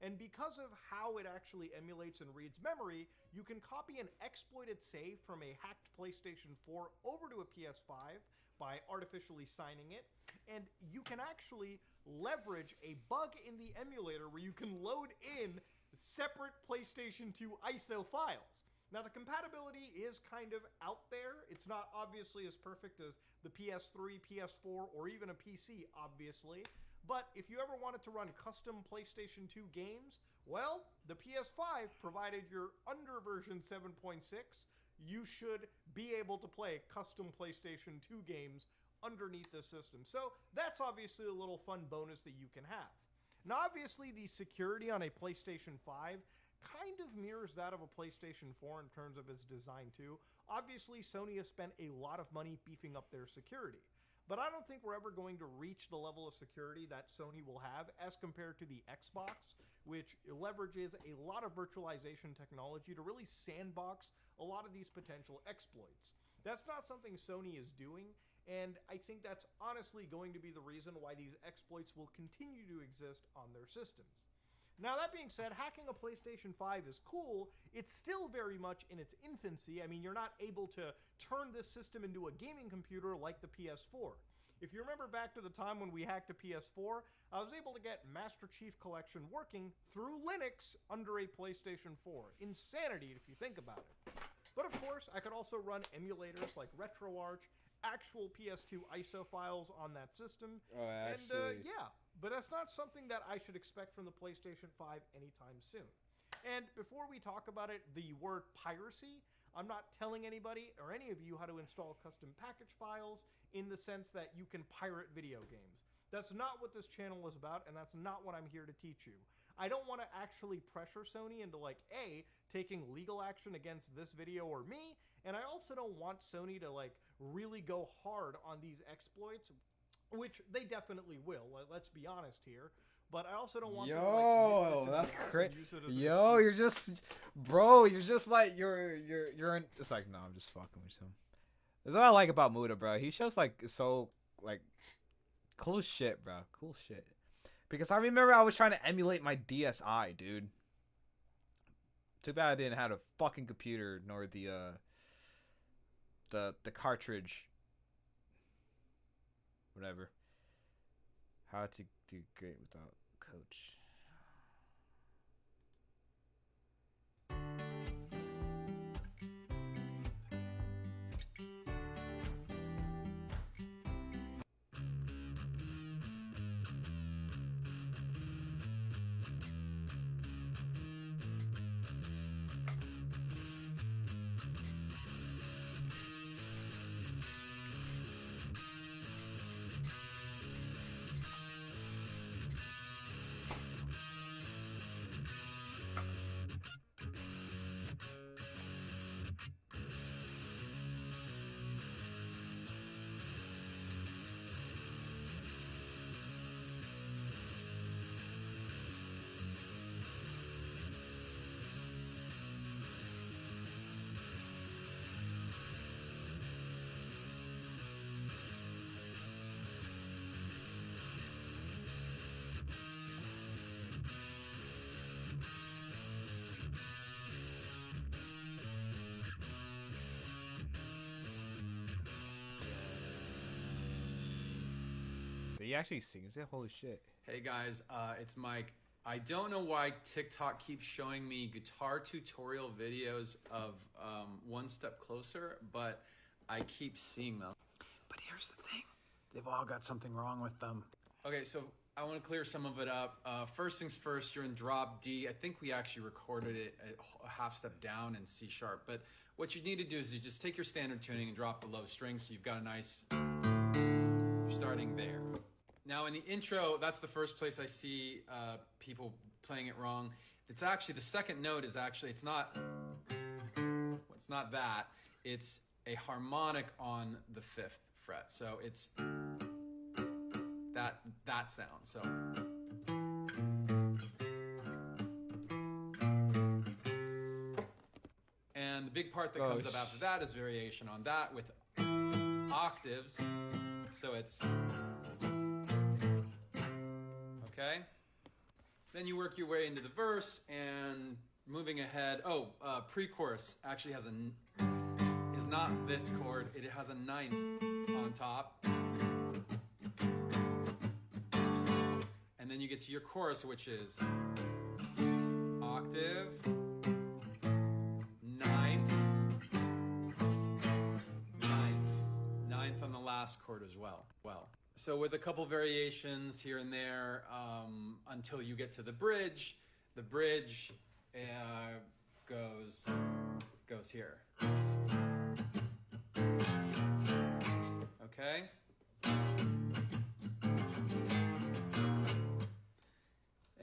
And because of how it actually emulates and reads memory, you can copy an exploited save from a hacked PlayStation 4 over to a PS5 by artificially signing it, and you can actually leverage a bug in the emulator where you can load in separate PlayStation 2 ISO files. Now, the compatibility is kind of out there. It's not obviously as perfect as the PS3, PS4, or even a PC, obviously. But if you ever wanted to run custom PlayStation 2 games, well, the PS5, provided you're under version 7.6, you should be able to play custom PlayStation 2 games underneath the system. So that's obviously a little fun bonus that you can have. Now, obviously, the security on a PlayStation 5 kind of mirrors that of a PlayStation 4 in terms of its design too. Obviously, Sony has spent a lot of money beefing up their security. But I don't think we're ever going to reach the level of security that Sony will have as compared to the Xbox, which leverages a lot of virtualization technology to really sandbox a lot of these potential exploits. That's not something Sony is doing, and I think that's honestly going to be the reason why these exploits will continue to exist on their systems. Now, that being said, hacking a PlayStation 5 is cool. It's still very much in its infancy. I mean, you're not able to turn this system into a gaming computer like the PS4. If you remember back to the time when we hacked a PS4, I was able to get Master Chief Collection working through Linux under a PlayStation 4. Insanity, if you think about it. But of course, I could also run emulators like RetroArch, actual PS2 ISO files on that system. Oh, actually. And yeah. But that's not something that I should expect from the PlayStation 5 anytime soon. And before we talk about it, the word piracy, I'm not telling anybody or any of you how to install custom package files in the sense that you can pirate video games. That's not what this channel is about, and that's not what I'm here to teach you. I don't want to actually pressure Sony into, like, A, taking legal action against this video or me, and I also don't want Sony to, like, really go hard on these exploits, which they definitely will. Let's be honest here. But I also don't want them to, like, that's crazy. Yo, you're just, bro. You're just like you're in. It's like, no, I'm just fucking with him. That's what I like about Muda, bro. He's just like so like cool shit, bro. Cool shit. Because I remember I was trying to emulate my DSi, dude. Too bad I didn't have a fucking computer nor the cartridge. Whatever. How to do great without coach. He actually sings it? Holy shit. Hey guys, it's Mike. I don't know why TikTok keeps showing me guitar tutorial videos of One Step Closer, but I keep seeing them. But here's the thing. They've all got something wrong with them. Okay, so I want to clear some of it up. First things first, you're in drop D. I think we actually recorded it a half step down in C sharp. But what you need to do is you just take your standard tuning and drop the low string, so you've got a nice, you're starting there. Now in the intro, that's the first place I see people playing it wrong. It's actually, the second note is actually, it's not that. It's a harmonic on the 5th fret. So it's that sound. So and the big part that comes up after that is variation on that with octaves. So it's okay. Then you work your way into the verse and moving ahead. Oh, pre-chorus actually has is not this chord. It has a 9th on top. And then you get to your chorus, which is octave, 9th, 9th on the last chord as well. So with a couple variations here and there until you get to the bridge. The bridge goes here. Okay.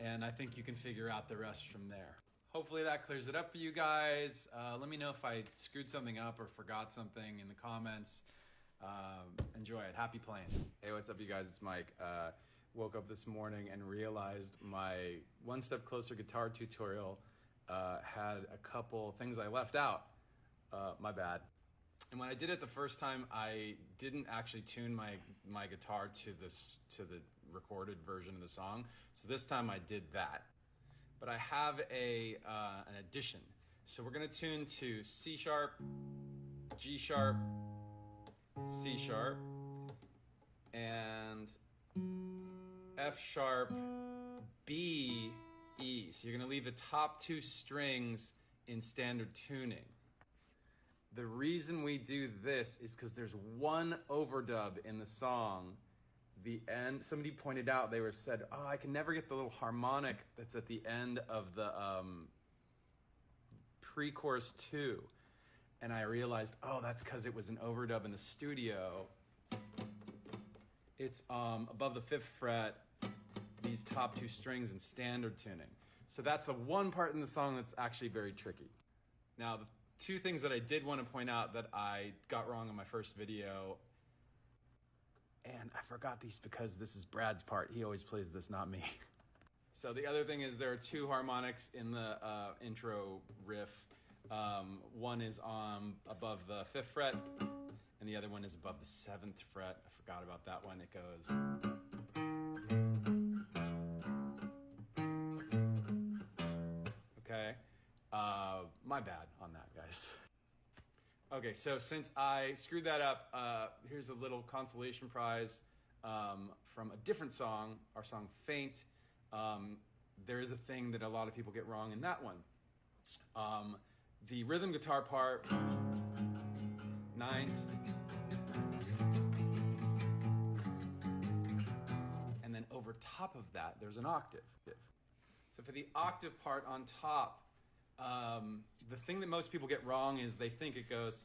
And I think you can figure out the rest from there. Hopefully that clears it up for you guys. Let me know if I screwed something up or forgot something in the comments. Enjoy it. Happy playing. Hey, what's up, you guys? It's Mike. Woke up this morning and realized my One Step Closer guitar tutorial had a couple things I left out. My bad. And when I did it the first time, I didn't actually tune my guitar to the recorded version of the song. So this time I did that. But I have an addition. So we're gonna tune to C sharp, G sharp, C sharp, and F sharp, B, E. So you're gonna leave the top 2 strings in standard tuning. The reason we do this is because there's one overdub in the song. The end, somebody pointed out, they said, oh, I can never get the little harmonic that's at the end of the pre-chorus 2. And I realized, oh, that's because it was an overdub in the studio. It's above the 5th fret, these top 2 strings in standard tuning. So that's the one part in the song that's actually very tricky. Now, the 2 things that I did want to point out that I got wrong in my first video, and I forgot these because this is Brad's part. He always plays this, not me. So the other thing is there are 2 harmonics in the intro riff. One is above the 5th fret, and the other one is above the 7th fret. I forgot about that one. It goes. Okay. My bad on that, guys. Okay, so since I screwed that up, here's a little consolation prize from a different song, our song Faint. There is a thing that a lot of people get wrong in that one. The rhythm guitar part, 9th, and then over top of that, there's an octave. So for the octave part on top, the thing that most people get wrong is they think it goes.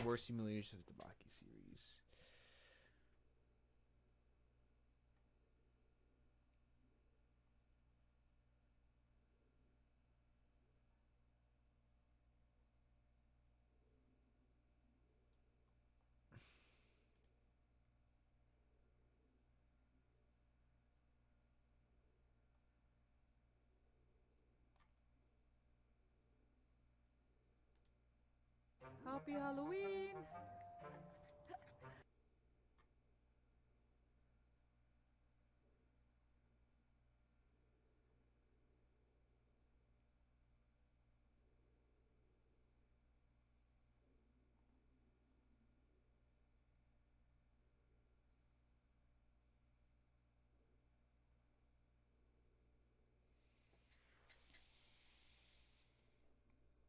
Worst simulation of the Baki series. Happy Halloween!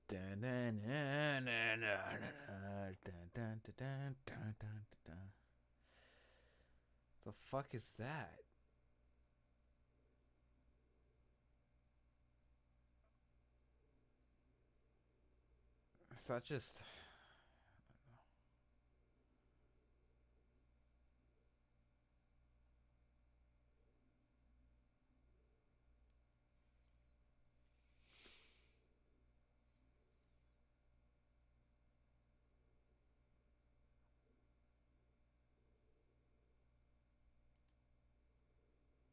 Dun, dun, dun, dun, dun, dun, dun, dun. The fuck is that? Is that just...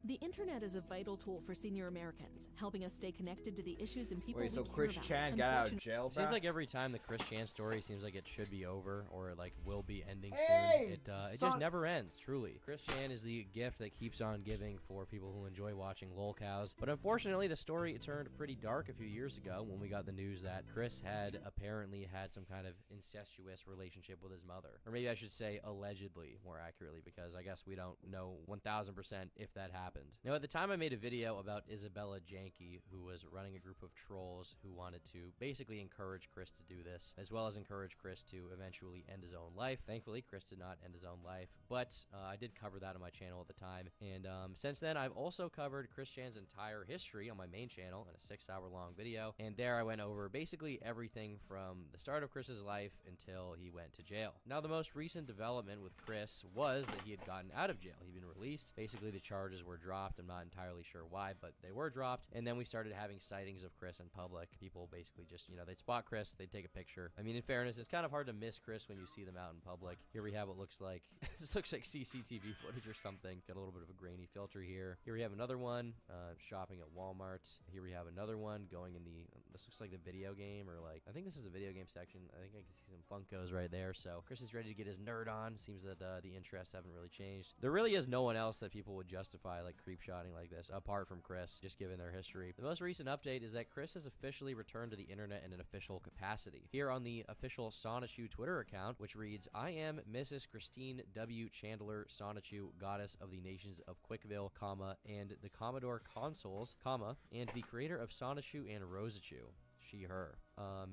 The internet is a vital tool for senior Americans, helping us stay connected to the issues and people Wait, we so care Chris about. Chan got out of jail, It seems bro? like every time the Chris Chan story seems like it should be over or like will be ending Hey, soon. It son. just never ends, truly. Chris Chan is the gift that keeps on giving for people who enjoy watching lol cows. But unfortunately, the story turned pretty dark a few years ago when we got the news that Chris had apparently had some kind of incestuous relationship with his mother. Or maybe I should say allegedly, more accurately, because I guess we don't know 1000% if that happened. Now, at the time I made a video about Isabella Janke, who was running a group of trolls who wanted to basically encourage Chris to do this, as well as encourage Chris to eventually end his own life. Thankfully, Chris did not end his own life, but I did cover that on my channel at the time. And since then, I've also covered Chris Chan's entire history on my main channel in a 6-hour-long video. And there I went over basically everything from the start of Chris's life until he went to jail. Now, the most recent development with Chris was that he had gotten out of jail. He'd been released. Basically, the charges were dropped. I'm not entirely sure why, but they were dropped. And then we started having sightings of Chris in public. People basically just, you know, they'd spot Chris, they'd take a picture. I mean, in fairness, it's kind of hard to miss Chris when you see them out in public. Here we have what looks like, this looks like CCTV footage or something. Got a little bit of a grainy filter here. Here we have another one, shopping at Walmart. Here we have another one going in the, this looks like the video game, or like, I think this is the video game section. I think I can see some Funkos right there. So Chris is ready to get his nerd on. Seems that the interests haven't really changed. There really is no one else that people would justify like creep shotting like this, apart from Chris, just given their history. The most recent update is that Chris has officially returned to the internet in an official capacity. Here on the official Sonichu Twitter account, which reads, "I am Mrs. Christine W. Chandler Sonichu, goddess of the nations of Quickville, comma, and the Commodore consoles, comma, and the creator of Sonichu and Rosachu." She, her.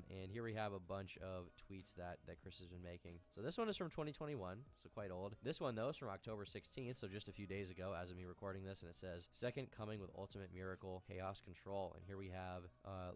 And here we have a bunch of tweets that Chris has been making. So this one is from 2021, so quite old. This one, though, is from October 16th, so just a few days ago as of me recording this, and it says, "Second coming with ultimate miracle, chaos control." And here we have,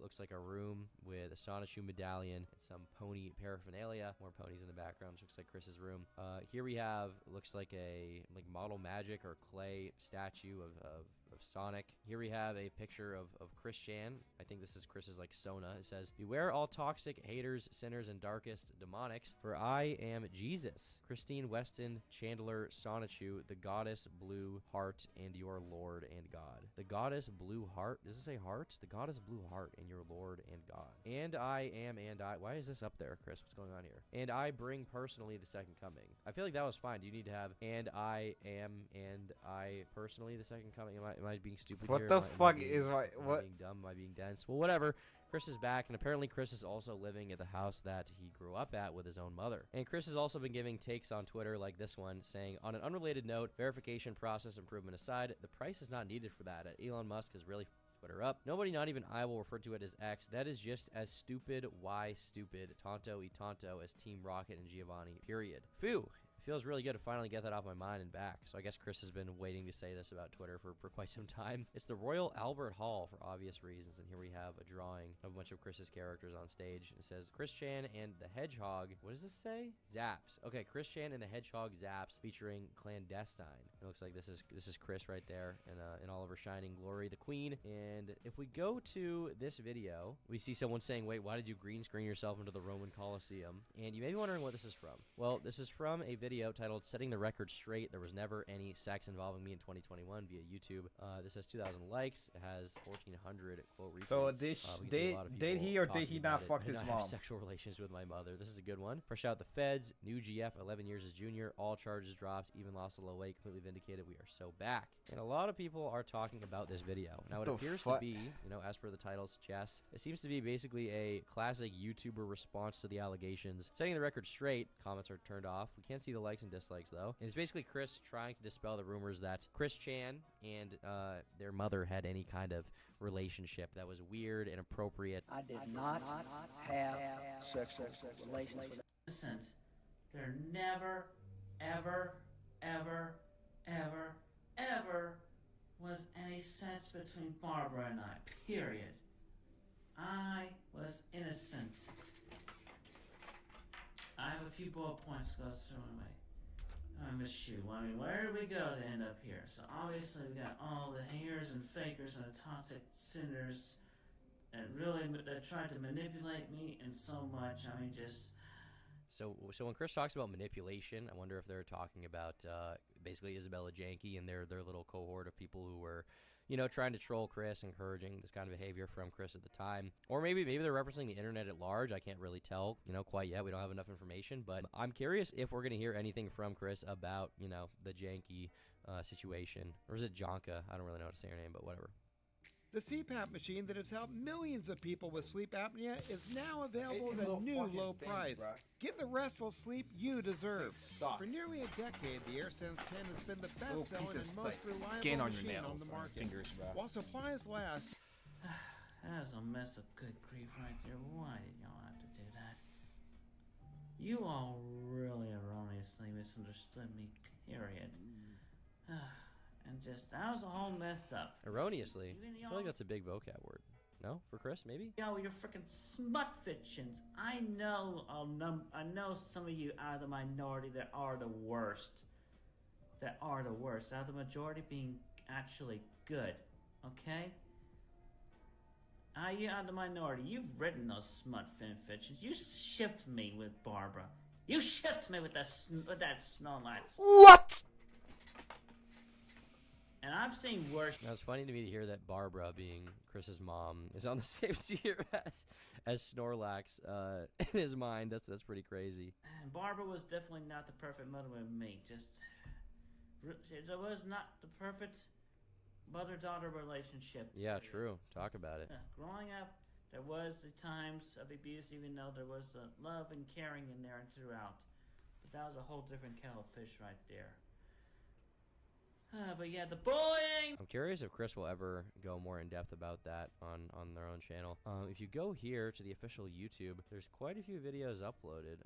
looks like a room with a Sonichu medallion and some pony paraphernalia. More ponies in the background, looks like Chris's room. Here we have, looks like a model magic or clay statue of Sonic. Here we have a picture of Chris Chan. I think this is Chris's like Sona. It says, "Beware all toxic haters, sinners, and darkest demonics, for I am Jesus. Christine Weston Chandler Sonichu, the goddess blue heart and your Lord and God." The goddess blue heart? Does it say heart? The goddess blue heart and your Lord and God. And I am, and I. Why is this up there, Chris? What's going on here? "And I bring personally the second coming." I feel like that was fine. Do you need to have "and I am, and I personally the second coming"? Am I being stupid What here? the Am I fuck being- is my... Am I What? being dumb? Am I being dense? Well, whatever. Chris is back, and apparently Chris is also living at the house that he grew up at with his own mother. And Chris has also been giving takes on Twitter like this one, saying, "On an unrelated note, verification process improvement aside, the price is not needed for that. Elon Musk has really Twitter up. Nobody, not even I, will refer to it as X. That is just as stupid, why stupid, tonto y tonto as Team Rocket and Giovanni, period." Phew. Feels really good to finally get that off my mind and back. So I guess Chris has been waiting to say this about Twitter for quite some time. It's the Royal Albert Hall for obvious reasons, and here we have a drawing of a bunch of Chris's characters on stage. It says, "Chris Chan and the Hedgehog," what does this say? "Zaps." Okay, Chris Chan and the Hedgehog Zaps featuring Clandestine. It looks like this is Chris right there in all of her shining glory, the Queen. And if we go to this video, we see someone saying, "Wait, why did you green screen yourself into the Roman Colosseum?" And you may be wondering what this is from. Well, this is from a video titled "Setting the Record Straight. There was never any sex involving me in 2021" via YouTube. This has 2,000 likes. It has 1,400 quote retweets. So we can see a lot of did he people or did he talking not about it, fuck and his I have mom? sexual relations with my mother. This is a good one. "Fresh out the feds. New GF, 11 years as junior. All charges dropped. Even lost a low weight. Completely vindicated. We are so back." And a lot of people are talking about this video. Now, it The appears to fuck? be, you know, as per the title suggests, it seems to be basically a classic YouTuber response to the allegations. Setting the record straight. Comments are turned off. We can't see the likes and dislikes, though. And it's basically Chris trying to dispel the rumors that Chris Chan and their mother had any kind of relationship that was weird, inappropriate. I did not have sexual relations with there never, ever, ever, ever, ever was any sense between Barbara and I, period. I was innocent. I have a few bullet points to go through anyway. I miss you. I mean, where did we go to end up here? So obviously we got all the haters and fakers and the toxic sinners that tried to manipulate me and so much. I mean, just... So when Chris talks about manipulation, I wonder if they're talking about basically Isabella Janke and their little cohort of people who were, trying to troll Chris, encouraging this kind of behavior from Chris at the time. Or maybe they're referencing the internet at large. I can't really tell, quite yet. We don't have enough information. But I'm curious if we're going to hear anything from Chris about, the Janke situation. Or is it Janka? I don't really know how to say her name, but whatever. The CPAP machine that has helped millions of people with sleep apnea is now available at a new low price. Get the restful sleep you deserve. For nearly a decade, the AirSense 10 has been the best-selling and most reliable machine on the market. While supplies last... That was a mess of good grief right there. Why did y'all have to do that? You all really erroneously misunderstood me, period. And just, that was a whole mess up. Erroneously? I feel like that's a big vocab word. No? For Chris, maybe? Yo, you're freaking smut fictions. I know some of you out of the minority that are the worst. Out of the majority being actually good. Okay? You out of the minority. You've written those smut fictions. You shipped me with Barbara. You shipped me with that Snorlax. What? And I've seen worse. Now, it's funny to me to hear that Barbara, being Chris's mom, is on the same tier as Snorlax in his mind. That's pretty crazy. And Barbara was definitely not the perfect mother with me. It was not the perfect mother-daughter relationship. Yeah, true. Talk about it. Growing up, there was the times of abuse, even though there was love and caring in there and throughout. But that was a whole different kettle of fish right there. But yeah, the bullying! I'm curious if Chris will ever go more in depth about that on their own channel. If you go here to the official YouTube, there's quite a few videos uploaded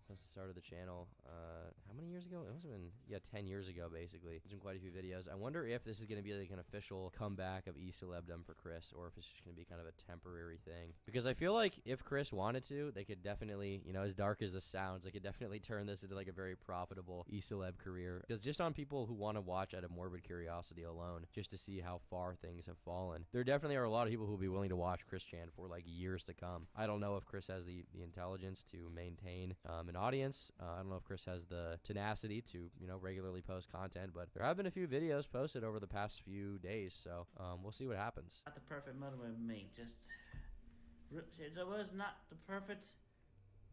since the start of the channel. How many years ago? It must have been, 10 years ago, basically. There's been quite a few videos. I wonder if this is going to be like an official comeback of e-celebdom for Chris, or if it's just going to be kind of a temporary thing. Because I feel like if Chris wanted to, they could definitely, as dark as this sounds, they could definitely turn this into like a very profitable e-celeb career. Because just on people who want to watch out of morbid curiosity alone, just to see how far things have fallen, there definitely are a lot of people who will be willing to watch Chris Chan for like years to come. I don't know if Chris has the intelligence to maintain an audience. I don't know if Chris has the tenacity to regularly post content, but there have been a few videos posted over the past few days, so we'll see what happens. Not the perfect mother with me. It was not the perfect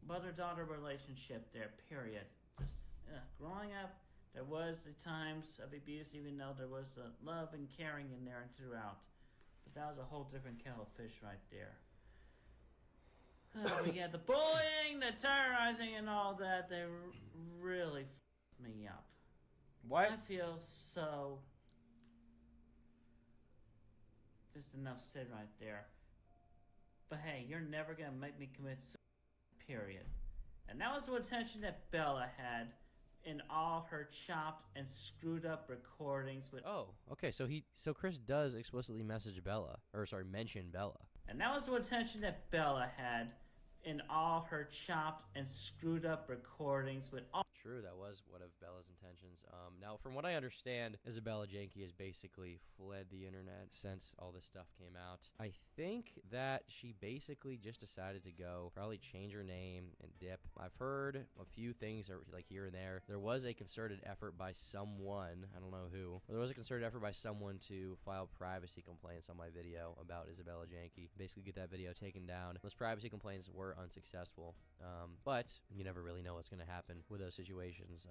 mother-daughter relationship there, period. Growing up, there was the times of abuse, even though there was love and caring in there and throughout. But that was a whole different kettle of fish right there. But yeah, the bullying, the terrorizing, and all that, they really f***ed me up. What? I feel so... Just enough said right there. But hey, you're never going to make me commit suicide, period. And that was the attention that Bella had in all her chopped and screwed up recordings with... Oh, okay, so Chris does explicitly mention Bella. And that was the attention that Bella had in all her chopped and screwed up recordings with all... True, that was one of Bella's intentions. Now, from what I understand, Isabella Janke has basically fled the internet since all this stuff came out. I think that she basically just decided to go, probably change her name and dip. I've heard a few things like here and there. There was a concerted effort by someone, I don't know who, but there was a concerted effort by someone to file privacy complaints on my video about Isabella Janke. Basically get that video taken down. Those privacy complaints were unsuccessful, but you never really know what's going to happen with those situations.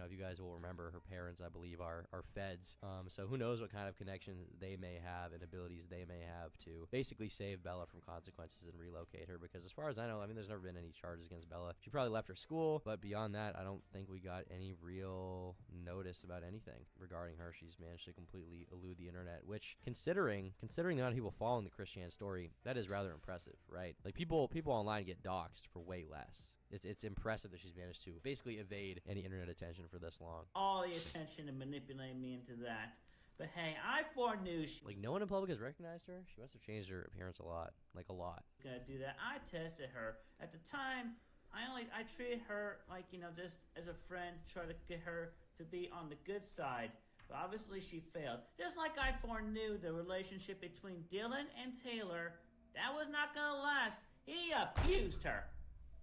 If you guys will remember, her parents, I believe, are feds. So who knows what kind of connections they may have and abilities they may have to basically save Bella from consequences and relocate her. Because as far as I know, there's never been any charges against Bella. She probably left her school, but beyond that, I don't think we got any real notice about anything regarding her. She's managed to completely elude the internet, which, considering the amount of people following the Chris Chan story, that is rather impressive, right? Like people online get doxxed for way less. It's impressive that she's managed to basically evade any internet attention for this long. All the attention and manipulate me into that. But hey, I foreknew she Like, no one in public has recognized her? She must have changed her appearance a lot. Like, a lot. was gonna do that. I tested her. At the time, I treated her like, just as a friend, try to get her to be on the good side. But obviously she failed. Just like I foreknew the relationship between Dylan and Taylor, that was not gonna last. He abused her.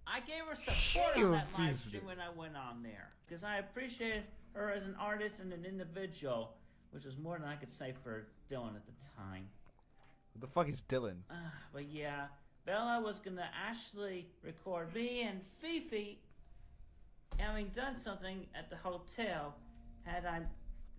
I gave her support on that live stream when I went on there. Because I appreciated her as an artist and an individual, which was more than I could say for Dylan at the time. What the fuck is Dylan? But yeah, Bella was gonna actually record me and Fifi having done something at the hotel had I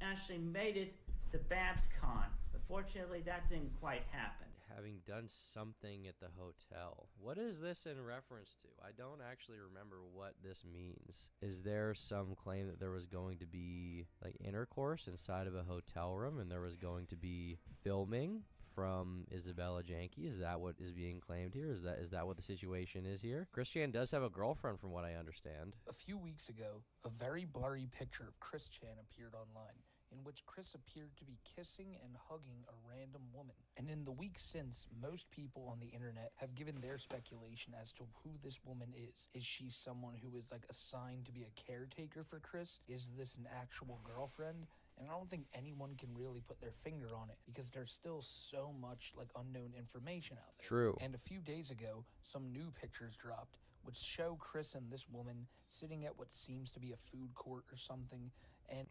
actually made it to BabsCon. But fortunately, that didn't quite happen. Having done something at the hotel. What is this in reference to? I don't actually remember what this means. Is there some claim that there was going to be like intercourse inside of a hotel room and there was going to be filming from Isabella Janke? Is that what is being claimed here? Is that what the situation is here? Chris Chan does have a girlfriend from what I understand. A few weeks ago, a very blurry picture of Chris Chan appeared online, in which Chris appeared to be kissing and hugging a random woman. And in the weeks since, most people on the internet have given their speculation as to who this woman is. Is she someone who is like assigned to be a caretaker for Chris? Is this an actual girlfriend? And I don't think anyone can really put their finger on it because there's still so much like unknown information out there. True. And a few days ago, some new pictures dropped which show Chris and this woman sitting at what seems to be a food court or something, and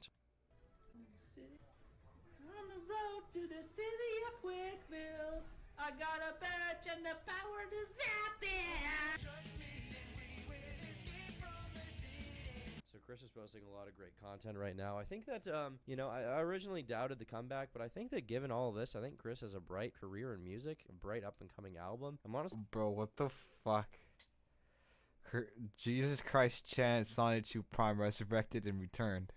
On the road to the city of Quickville, I got a badge and the power to zap it. So Chris is posting a lot of great content right now. I think that, I originally doubted the comeback, but I think that given all of this, I think Chris has a bright career in music, a bright up-and-coming album. I'm honest. Bro, what the fuck? Jesus Christ Chan, Sonic 2 Prime resurrected and returned.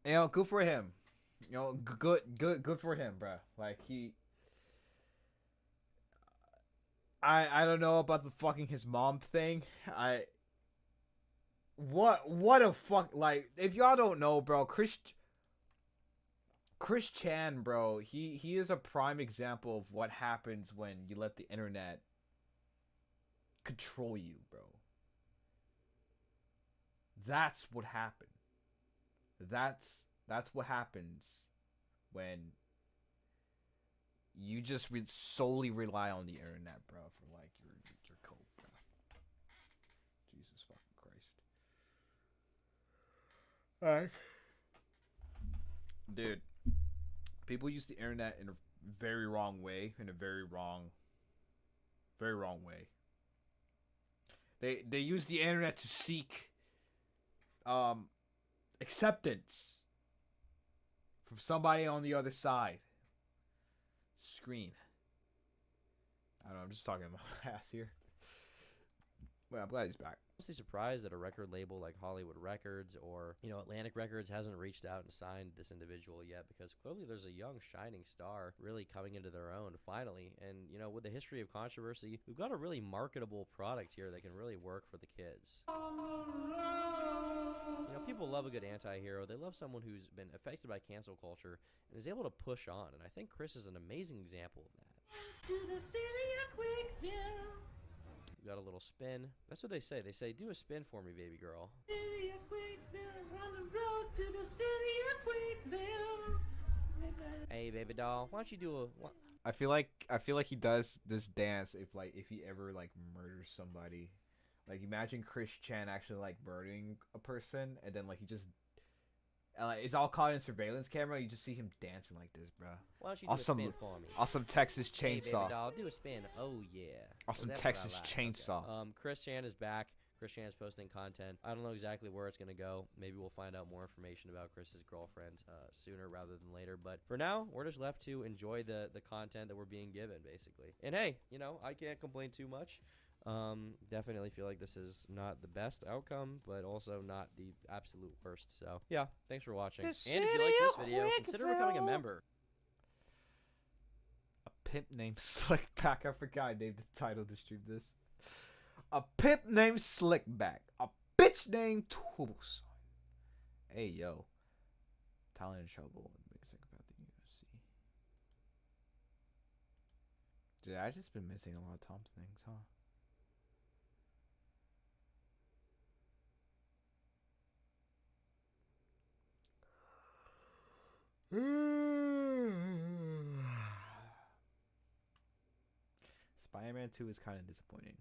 Good for him. Good for him, bro. Like, I don't know about the fucking his mom thing. What a fuck, like, if y'all don't know, bro, Chris Chan, bro, he is a prime example of what happens when you let the internet control you, bro. That's what happened. That's what happens when you just solely rely on the internet, bro, for like your cope, bro. Jesus fucking Christ. Alright. Dude, people use the internet in a very wrong way, in a very wrong way. They use the internet to seek acceptance from somebody on the other side. Screen. I don't know, I'm just talking about my ass here. Well, I'm glad he's back. Mostly surprised that a record label like Hollywood Records or Atlantic Records hasn't reached out and signed this individual yet, because clearly there's a young shining star really coming into their own finally. And with the history of controversy, we've got a really marketable product here that can really work for the kids. People love a good anti-hero. They love someone who's been affected by cancel culture and is able to push on, and I think Chris is an amazing example of that. To the city of Quickville. We got a little spin. That's what they say. They say, do a spin for me, baby girl. City of Quickville, on the road to the city of Quickville. Hey, baby doll, why don't you do a... I feel like he does this dance if he ever like murders somebody. Like, imagine Chris Chan actually like murdering a person, and then like he just it's all caught in surveillance camera. You just see him dancing like this, bro. Why don't you do a spin for me? Awesome Texas Chainsaw. Hey, baby doll, do a spin. Oh yeah. Awesome Texas Chainsaw. Okay. Chris Chan is back. Chris Chan is posting content. I don't know exactly where it's gonna go. Maybe we'll find out more information about Chris's girlfriend sooner rather than later. But for now, we're just left to enjoy the content that we're being given, basically. And hey, I can't complain too much. Definitely feel like this is not the best outcome, but also not the absolute worst. So yeah, thanks for watching. And if you like this video, consider becoming a member. A pimp named Slickback. I forgot I named the title to stream this. A pimp named Slickback. A bitch named Tubuson. Hey, yo. Talent in trouble. Mixing about the UFC. Dude, I just been missing a lot of Tom's things, huh? Spider-Man 2 is kind of disappointing.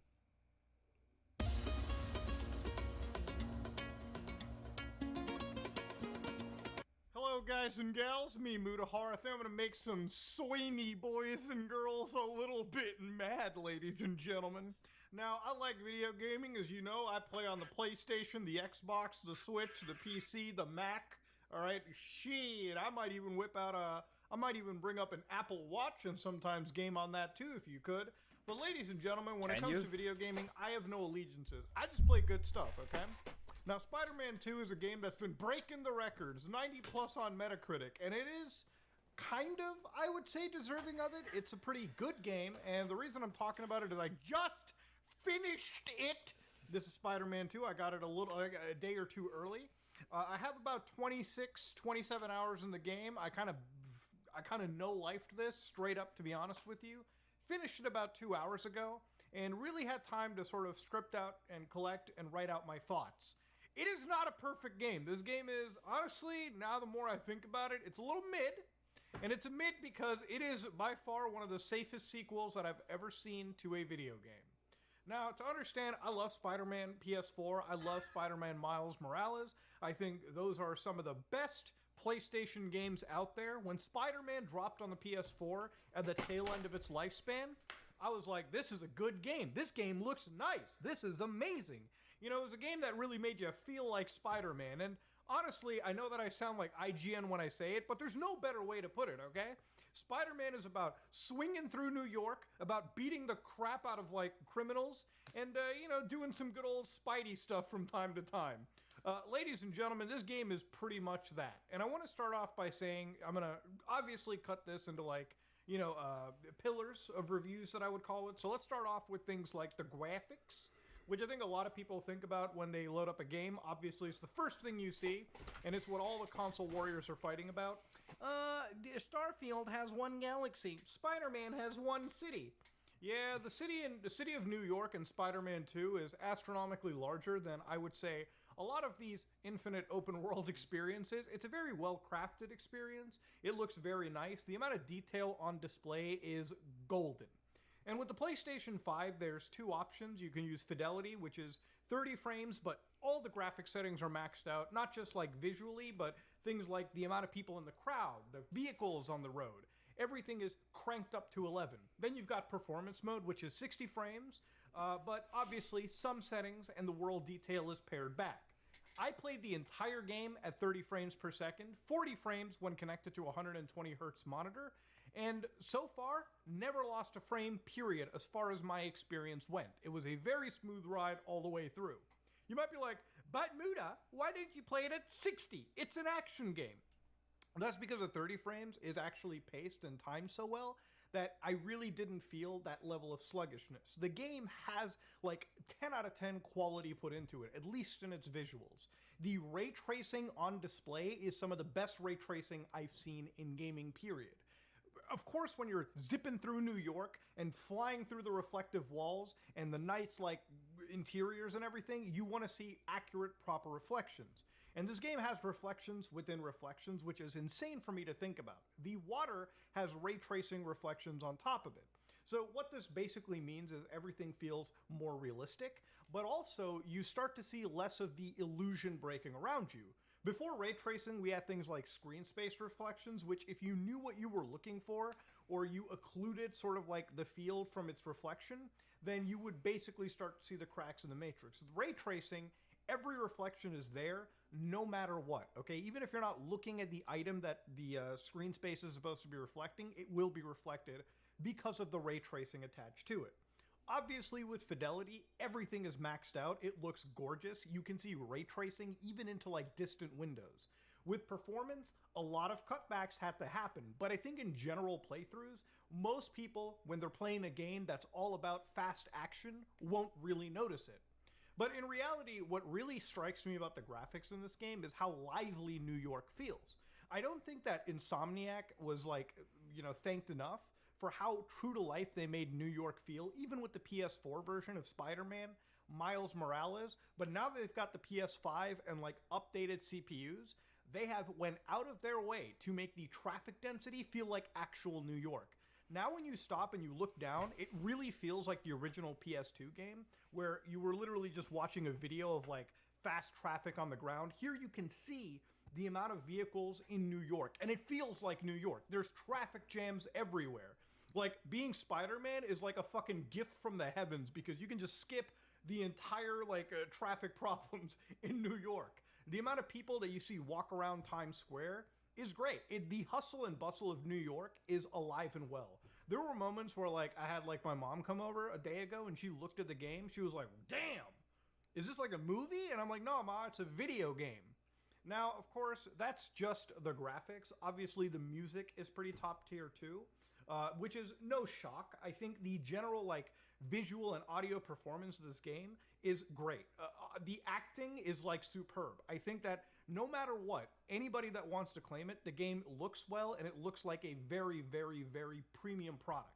Hello, guys and gals. Me, Mutahar. I think I'm gonna make some soiny boys and girls a little bit mad, ladies and gentlemen. Now, I like video gaming, as you know. I play on the PlayStation, the Xbox, the Switch, the PC, the Mac. All right, shit. I might even bring up an Apple Watch and sometimes game on that too, if you could. But ladies and gentlemen, when it comes to video gaming, I have no allegiances. I just play good stuff, okay? Now, Spider-Man 2 is a game that's been breaking the records, 90 plus on Metacritic, and it is kind of, I would say, deserving of it. It's a pretty good game, and the reason I'm talking about it is I just finished it. This is Spider-Man 2. I got it a day or two early. I have about 26, 27 hours in the game. I kind of no-lifed this, straight up, to be honest with you. Finished it about 2 hours ago, and really had time to sort of script out and collect and write out my thoughts. It is not a perfect game. This game is, honestly, now the more I think about it, it's a little mid. And it's a mid because it is by far one of the safest sequels that I've ever seen to a video game. Now, to understand, I love Spider-Man PS4. I love Spider-Man Miles Morales. I think those are some of the best PlayStation games out there. When Spider-Man dropped on the PS4 at the tail end of its lifespan, I was like, this is a good game. This game looks nice. This is amazing. You know, it was a game that really made you feel like Spider-Man. And honestly, I know that I sound like IGN when I say it, but there's no better way to put it, okay? Spider-Man is about swinging through New York, about beating the crap out of, like, criminals, and, you know, doing some good old Spidey stuff from time to time. Ladies and gentlemen, this game is pretty much that. And I want to start off by saying, I'm going to obviously cut this into, like, you know, pillars of reviews that I would call it. So let's start off with things like the graphics, which I think a lot of people think about when they load up a game. Obviously, it's the first thing you see, and it's what all the console warriors are fighting about. Starfield has one galaxy. Spider-Man has one city. Yeah, the city of New York in Spider-Man 2 is astronomically larger than, I would say, a lot of these infinite open world experiences. It's a very well-crafted experience. It looks very nice. The amount of detail on display is golden. And with the PlayStation 5, there's two options. You can use Fidelity, which is 30 frames, but all the graphic settings are maxed out, not just like visually, but things like the amount of people in the crowd, the vehicles on the road. Everything is cranked up to 11. Then you've got performance mode, which is 60 frames, but obviously some settings and the world detail is pared back. I played the entire game at 30 frames per second, 40 frames when connected to a 120 hertz monitor, and so far, never lost a frame, period, as far as my experience went. It was a very smooth ride all the way through. You might be like, but Muda, why didn't you play it at 60? It's an action game. That's because the 30 frames is actually paced and timed so well that I really didn't feel that level of sluggishness. The game has like 10 out of 10 quality put into it, at least in its visuals. The ray tracing on display is some of the best ray tracing I've seen in gaming, period. Of course, when you're zipping through New York and flying through the reflective walls and the nice, like, interiors and everything, you want to see accurate, proper reflections. And this game has reflections within reflections, which is insane for me to think about. The water has ray tracing reflections on top of it. So what this basically means is everything feels more realistic, but also you start to see less of the illusion breaking around you. Before ray tracing, we had things like screen space reflections, which if you knew what you were looking for, or you occluded sort of like the field from its reflection, then you would basically start to see the cracks in the matrix. With ray tracing, every reflection is there, no matter what, okay? Even if you're not looking at the item that the screen space is supposed to be reflecting, it will be reflected because of the ray tracing attached to it. Obviously, with Fidelity, everything is maxed out. It looks gorgeous. You can see ray tracing even into like distant windows. With performance, a lot of cutbacks had to happen, but I think in general playthroughs, most people, when they're playing a game that's all about fast action, won't really notice it. But in reality, what really strikes me about the graphics in this game is how lively New York feels. I don't think that Insomniac was like, thanked enough for how true to life they made New York feel, even with the PS4 version of Spider-Man, Miles Morales. But now that they've got the PS5 and like updated CPUs, they have went out of their way to make the traffic density feel like actual New York. Now when you stop and you look down, it really feels like the original PS2 game, where you were literally just watching a video of like fast traffic on the ground. Here you can see the amount of vehicles in New York, and it feels like New York. There's traffic jams everywhere. Like, being Spider-Man is like a fucking gift from the heavens, because you can just skip the entire traffic problems in New York. The amount of people that you see walk around Times Square is great. The hustle and bustle of New York is alive and well. There were moments where I had my mom come over a day ago, and she looked at the game. She was like, damn, is this like a movie? And I'm like, no, Ma, it's a video game. Now, of course, that's just the graphics. Obviously, the music is pretty top tier too, which is no shock. I think the general visual and audio performance of this game is great. The acting is superb. I think that no matter what, anybody that wants to claim it, the game looks well, and it looks like a very, very, very premium product.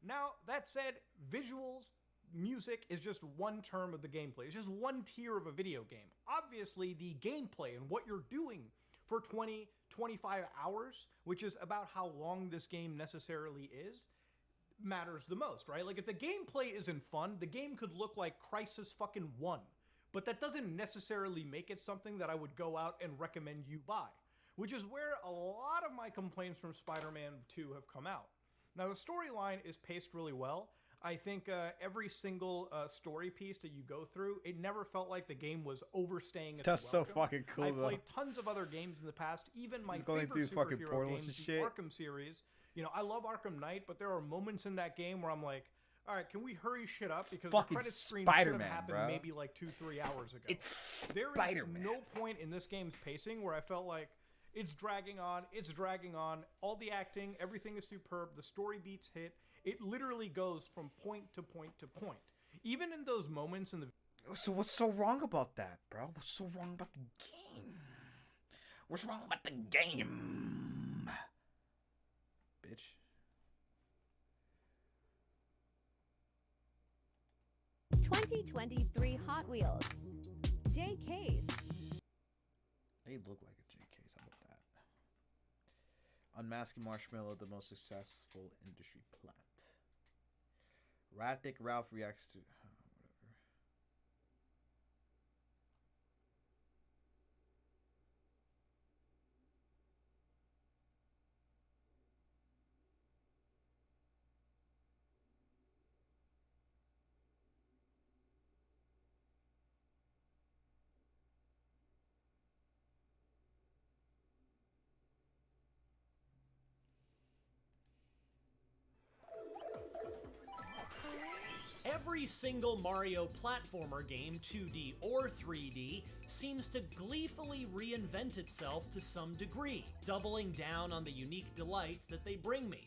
Now, that said, visuals, music is just one term of the gameplay. It's just one tier of a video game. Obviously, the gameplay and what you're doing for 20, 25 hours, which is about how long this game necessarily is, matters the most, right? Like, if the gameplay isn't fun, the game could look like Crysis fucking 1. But that doesn't necessarily make it something that I would go out and recommend you buy, which is where a lot of my complaints from Spider-Man 2 have come out. Now, the storyline is paced really well. I think every single story piece that you go through, it never felt like the game was overstaying its That's welcome. so fucking cool, I've though. played tons of other games in the past, even my He's going favorite through fucking superhero portals games, and the shit. Arkham series. I love Arkham Knight, but there are moments in that game where I'm like, all right, can we hurry shit up? Because Fucking the credit screen should have Spider-Man, happened bro. maybe 2-3 hours ago. It's There is Spider-Man. no point in this game's pacing where I felt like it's dragging on. All the acting, everything is superb. The story beats hit. It literally goes from point to point to point. Even in those moments in the... So what's so wrong about that, bro? What's so wrong about the game? What's wrong about the game? Bitch. ...2023 Hot Wheels. JK's. They look like a JK's. How about that? Unmasking Marshmallow, the most successful industry plant. Raddick Ralph reacts to... whatever. Every single Mario platformer game, 2D or 3D, seems to gleefully reinvent itself to some degree, doubling down on the unique delights that they bring me.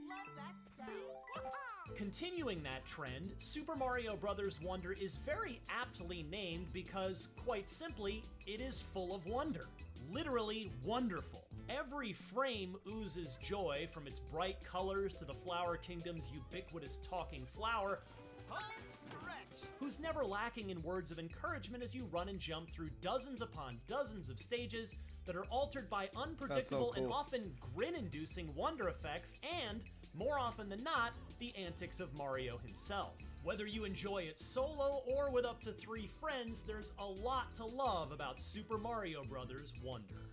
Love that sound. Continuing that trend, Super Mario Bros. Wonder is very aptly named because, quite simply, it is full of wonder. Literally wonderful. Every frame oozes joy, from its bright colors to the Flower Kingdom's ubiquitous talking flower, who's never lacking in words of encouragement as you run and jump through dozens upon dozens of stages that are altered by unpredictable and cool. often grin-inducing wonder effects and, more often than not, the antics of Mario himself. Whether you enjoy it solo or with up to 3 friends, there's a lot to love about Super Mario Bros. Wonder.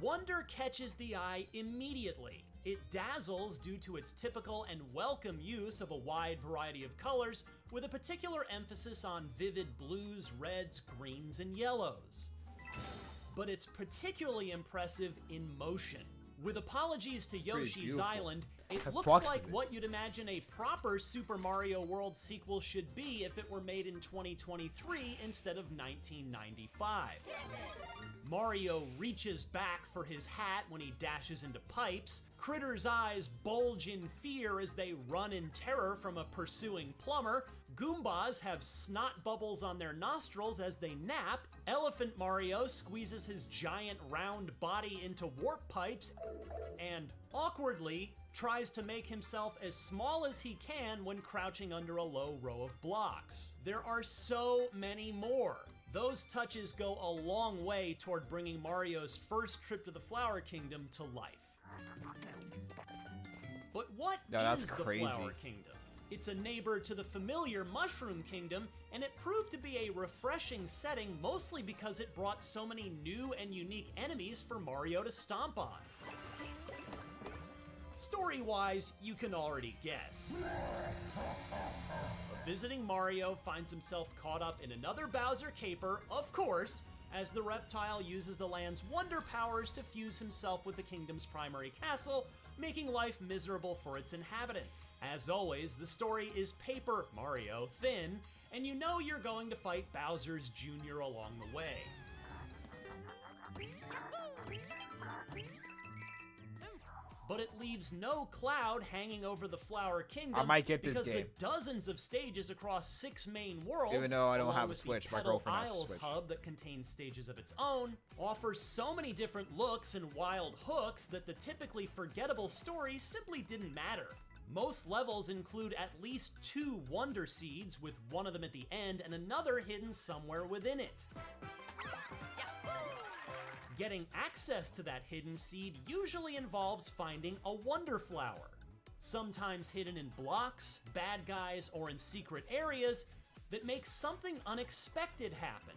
Wonder catches the eye immediately. It dazzles due to its typical and welcome use of a wide variety of colors, with a particular emphasis on vivid blues, reds, greens, and yellows. But it's particularly impressive in motion. With apologies to Yoshi's beautiful. Island, it looks Approximately. like what you'd imagine a proper Super Mario World sequel should be if it were made in 2023 instead of 1995. Mario reaches back for his hat when he dashes into pipes, Critter's eyes bulge in fear as they run in terror from a pursuing plumber, Goombas have snot bubbles on their nostrils as they nap, Elephant Mario squeezes his giant round body into warp pipes, and awkwardly tries to make himself as small as he can when crouching under a low row of blocks. There are so many more. Those touches go a long way toward bringing Mario's first trip to the Flower Kingdom to life. But what is the Flower Kingdom? It's a neighbor to the familiar Mushroom Kingdom, and it proved to be a refreshing setting mostly because it brought so many new and unique enemies for Mario to stomp on. Story-wise, you can already guess. A visiting Mario finds himself caught up in another Bowser caper, of course, as the reptile uses the land's wonder powers to fuse himself with the kingdom's primary castle, making life miserable for its inhabitants. As always, the story is paper Mario thin, and you know you're going to fight Bowser's Jr. along the way. But it leaves no cloud hanging over the Flower Kingdom. I might get this because game. the dozens of stages across 6 main worlds, Even though I don't along have a with Switch, the my Petal girlfriend has a Isles Switch. hub that contains stages of its own, offers so many different looks and wild hooks that the typically forgettable story simply didn't matter. Most levels include at least 2 Wonder Seeds, with one of them at the end and another hidden somewhere within it. Getting access to that hidden seed usually involves finding a Wonder Flower, sometimes hidden in blocks, bad guys, or in secret areas that make something unexpected happen.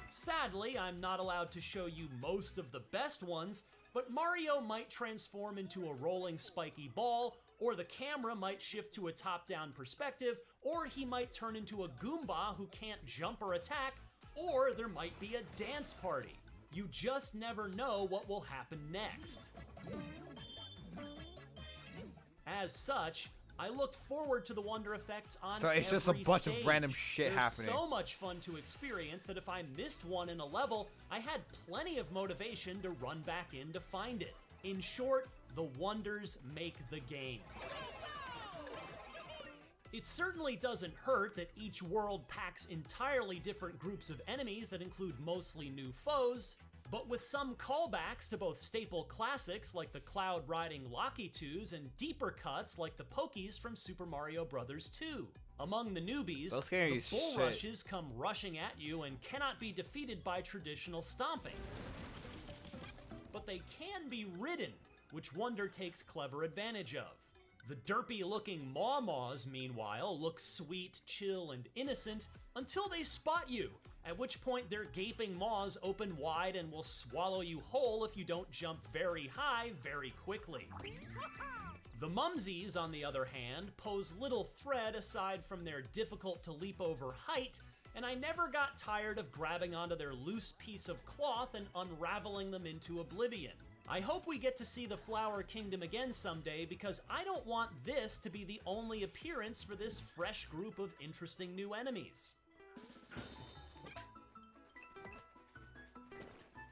Sadly, I'm not allowed to show you most of the best ones, but Mario might transform into a rolling spiky ball, or the camera might shift to a top-down perspective, or he might turn into a Goomba who can't jump or attack, or there might be a dance party. You just never know what will happen next. As such, I looked forward to the wonder effects on So it's just a every bunch stage. of random shit They're happening. so much fun to experience that if I missed one in a level, I had plenty of motivation to run back in to find it. In short, the wonders make the game. It certainly doesn't hurt that each world packs entirely different groups of enemies that include mostly new foes, but with some callbacks to both staple classics like the cloud-riding Locky-2s and deeper cuts like the Pokies from Super Mario Bros. 2. Among the newbies, Those scary the as bull shit. rushes come rushing at you and cannot be defeated by traditional stomping. But they can be ridden, which Wonder takes clever advantage of. The derpy-looking Maw-Maws, meanwhile, look sweet, chill, and innocent until they spot you, at which point their gaping maws open wide and will swallow you whole if you don't jump very high very quickly. The Mumsies, on the other hand, pose little threat aside from their difficult-to-leap-over height, and I never got tired of grabbing onto their loose piece of cloth and unraveling them into oblivion. I hope we get to see the Flower Kingdom again someday because I don't want this to be the only appearance for this fresh group of interesting new enemies.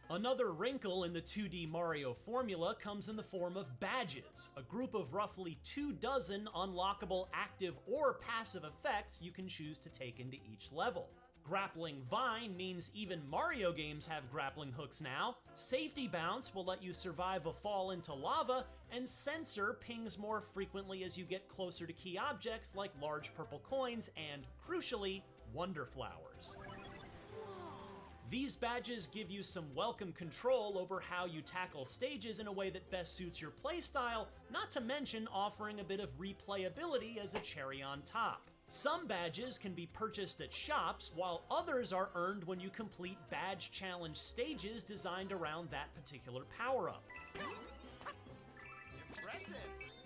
Another wrinkle in the 2D Mario formula comes in the form of badges, a group of roughly 24 unlockable active or passive effects you can choose to take into each level. Grappling Vine means even Mario games have grappling hooks now, Safety Bounce will let you survive a fall into lava, and Sensor pings more frequently as you get closer to key objects like large purple coins and, crucially, Wonder Flowers. These badges give you some welcome control over how you tackle stages in a way that best suits your playstyle, not to mention offering a bit of replayability as a cherry on top. Some badges can be purchased at shops, while others are earned when you complete badge challenge stages designed around that particular power-up. Impressive.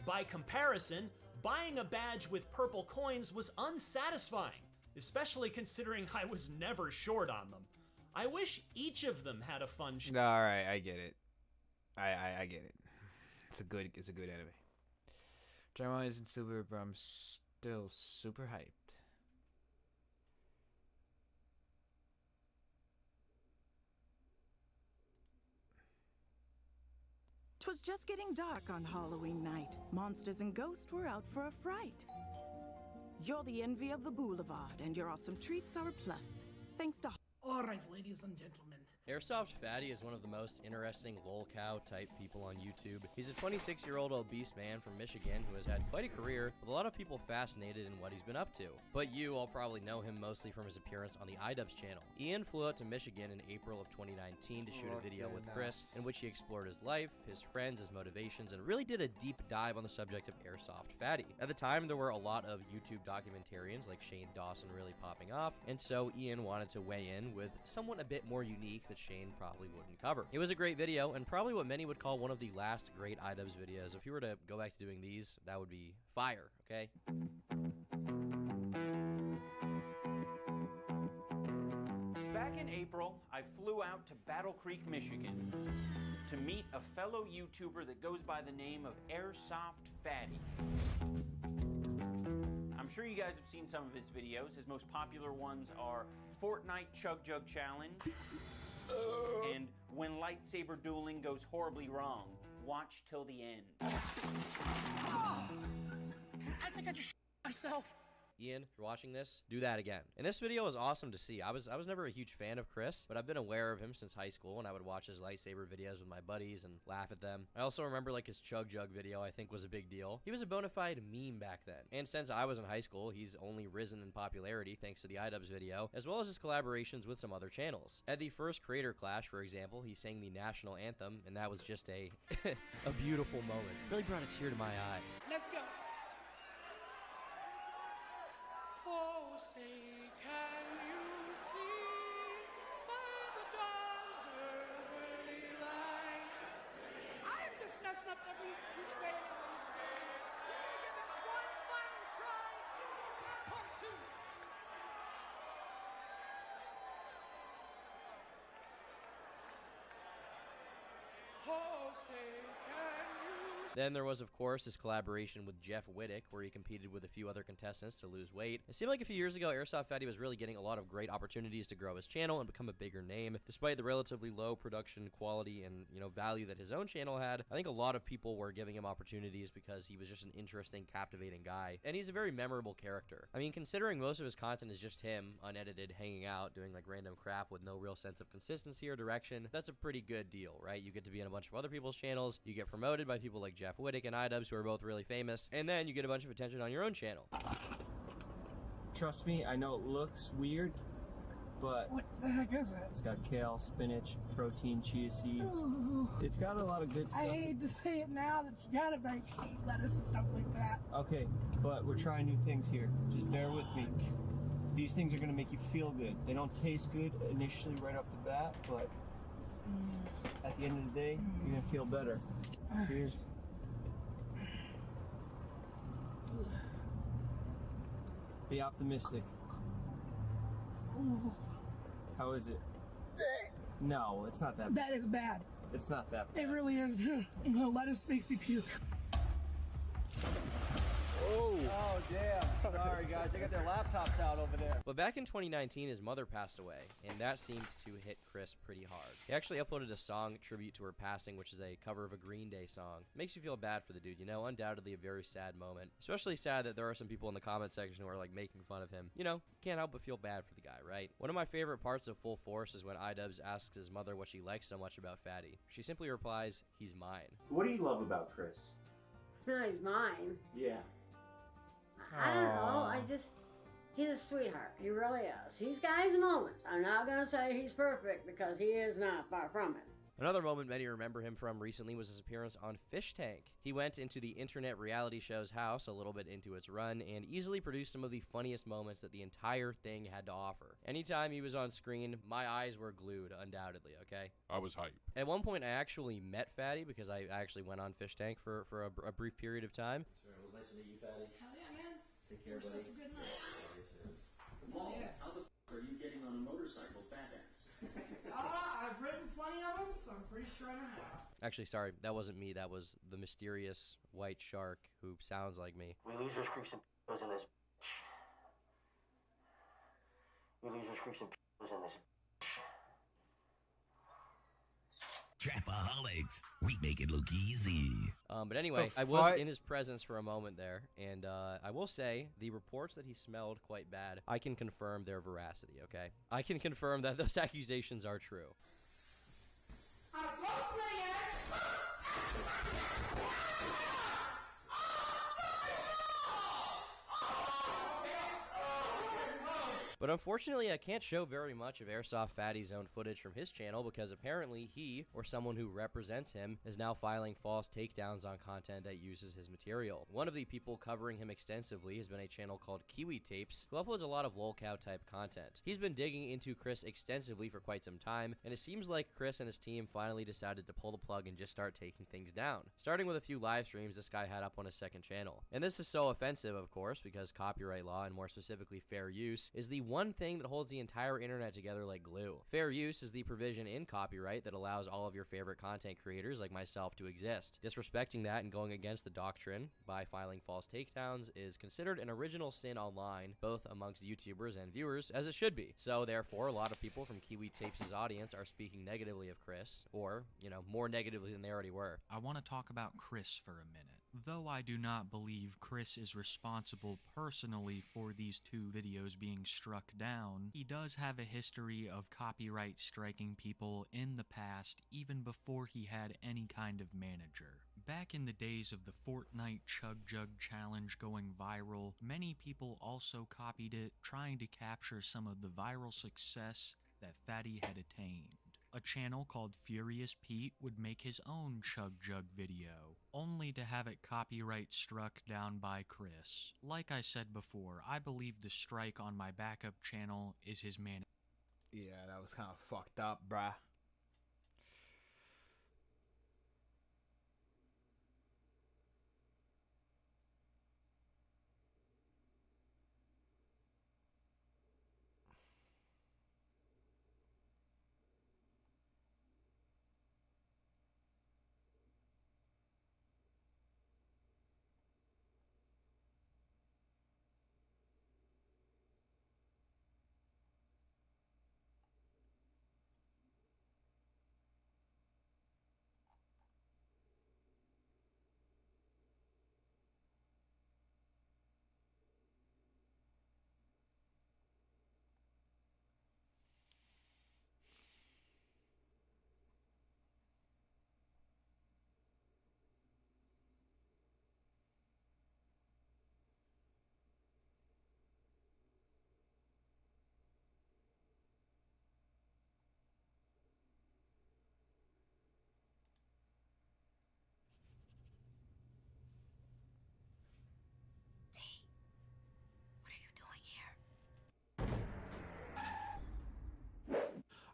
By comparison, buying a badge with purple coins was unsatisfying, especially considering I was never short on them. I wish each of them had a fun show. All right, I get it. I get it. It's a good anime. Drama isn't super, but I'm still super hyped. 'Twas just getting dark on Halloween night. Monsters and ghosts were out for a fright. You're the envy of the boulevard, and your awesome treats are a plus. Thanks to... All right, ladies and gentlemen. Airsoft Fatty is one of the most interesting lolcow type people on YouTube. He's a 26-year-old obese man from Michigan who has had quite a career, with a lot of people fascinated in what he's been up to. But you all probably know him mostly from his appearance on the iDubbbz channel. Ian flew out to Michigan in April of 2019 to shoot a video with Chris, in which he explored his life, his friends, his motivations, and really did a deep dive on the subject of Airsoft Fatty. At the time, there were a lot of YouTube documentarians like Shane Dawson really popping off, and so Ian wanted to weigh in with someone a bit more unique that Shane probably wouldn't cover. It was a great video, and probably what many would call one of the last great iDubbbz videos. If you were to go back to doing these, that would be fire, okay? Back in April, I flew out to Battle Creek, Michigan to meet a fellow YouTuber that goes by the name of Airsoft Fatty. I'm sure you guys have seen some of his videos. His most popular ones are Fortnite Chug Jug Challenge and When Lightsaber Dueling Goes Horribly Wrong. Watch till the end. I think I just myself. Ian, if you're watching this, do that again. And this video was awesome to see. I was never a huge fan of Chris, but I've been aware of him since high school, and I would watch his lightsaber videos with my buddies and laugh at them. I also remember like his Chug Jug video, I think was a big deal. He was a bona fide meme back then. And since I was in high school, he's only risen in popularity thanks to the iDubbbz video, as well as his collaborations with some other channels. At the first Creator Clash, for example, he sang the national anthem, and that was just a a beautiful moment. Really brought a tear to my eye. Let's go. Oh, say, can you see by the dawn's early light? I'm just messing up every which way. We're gonna give it one final try. Part two. Oh, say, can you Then there was, of course, his collaboration with Jeff Wittick, where he competed with a few other contestants to lose weight. It seemed like a few years ago, Airsoft Fatty was really getting a lot of great opportunities to grow his channel and become a bigger name. Despite the relatively low production quality and, value that his own channel had, I think a lot of people were giving him opportunities because he was just an interesting, captivating guy. And he's a very memorable character. I mean, considering most of his content is just him, unedited, hanging out, doing like random crap with no real sense of consistency or direction, that's a pretty good deal, right? You get to be on a bunch of other people's channels, you get promoted by people like Jeff Wittick and iDubbbz, who are both really famous, and then you get a bunch of attention on your own channel. Trust me, I know it looks weird, but what the heck is that? It's got kale, spinach, protein, chia seeds. Ooh. It's got a lot of good stuff. I hate to say it now that you got it, but I hate lettuce and stuff like that. Okay, but we're trying new things here. Just bear with me. These things are going to make you feel good. They don't taste good initially right off the bat, but at the end of the day, you're going to feel better. Cheers. Be optimistic. Ooh. How is it? No, it's not that bad. That is bad. It's not that bad. It really is. Lettuce makes me puke. Oh, damn. Sorry, guys. They got their laptops out over there. But back in 2019, his mother passed away, and that seemed to hit Chris pretty hard. He actually uploaded a song tribute to her passing, which is a cover of a Green Day song. Makes you feel bad for the dude, undoubtedly a very sad moment. Especially sad that there are some people in the comment section who are like making fun of him. Can't help but feel bad for the guy, right? One of my favorite parts of Full Force is when iDubbbz asks his mother what she likes so much about Fatty. She simply replies, "He's mine." What do you love about Chris? He's mine. Yeah. I don't know. He's a sweetheart. He really is. He's got his moments. I'm not going to say he's perfect because he is not, far from it. Another moment many remember him from recently was his appearance on Fish Tank. He went into the internet reality show's house a little bit into its run and easily produced some of the funniest moments that the entire thing had to offer. Anytime he was on screen, my eyes were glued, undoubtedly, okay? I was hyped. At one point, I actually met Fatty because I actually went on Fish Tank for a brief period of time. Sure, it was nice to meet you, Fatty. Hell yeah, man. Take care, buddy. Such a good night. Mom, how the f are you getting on a motorcycle, fat ass? Actually, sorry, that wasn't me. That was the mysterious white shark who sounds like me. We losers, creeps, and p***os in this bitch. We losers, creeps, and p***os in this Trapaholics, we make it look easy. But anyway, I was in his presence for a moment there, and I will say the reports that he smelled quite bad, I can confirm their veracity, okay? I can confirm that those accusations are true. But unfortunately, I can't show very much of Airsoft Fatty's own footage from his channel because apparently he, or someone who represents him, is now filing false takedowns on content that uses his material. One of the people covering him extensively has been a channel called Kiwi Tapes, who uploads a lot of lolcow type content. He's been digging into Chris extensively for quite some time, and it seems like Chris and his team finally decided to pull the plug and just start taking things down. Starting with a few live streams this guy had up on his second channel. And this is so offensive, of course, because copyright law, and more specifically fair use, is the one thing that holds the entire internet together like glue. Fair use is the provision in copyright that allows all of your favorite content creators like myself to exist. Disrespecting that and going against the doctrine by filing false takedowns is considered an original sin online, both amongst YouTubers and viewers, as it should be. So therefore, a lot of people from Kiwi Tapes' audience are speaking negatively of Chris, or, you know, more negatively than they already were. I want to talk about Chris for a minute. Though I do not believe Chris is responsible personally for these two videos being struck down, he does have a history of copyright striking people in the past, even before he had any kind of manager. Back in the days of the Fortnite Chug Jug Challenge going viral, many people also copied it, trying to capture some of the viral success that Fatty had attained. A channel called Furious Pete would make his own Chug Jug video, only to have it copyright struck down by Chris. Like I said before, I believe the strike on my backup channel is his man. Yeah, that was kind of fucked up, bruh.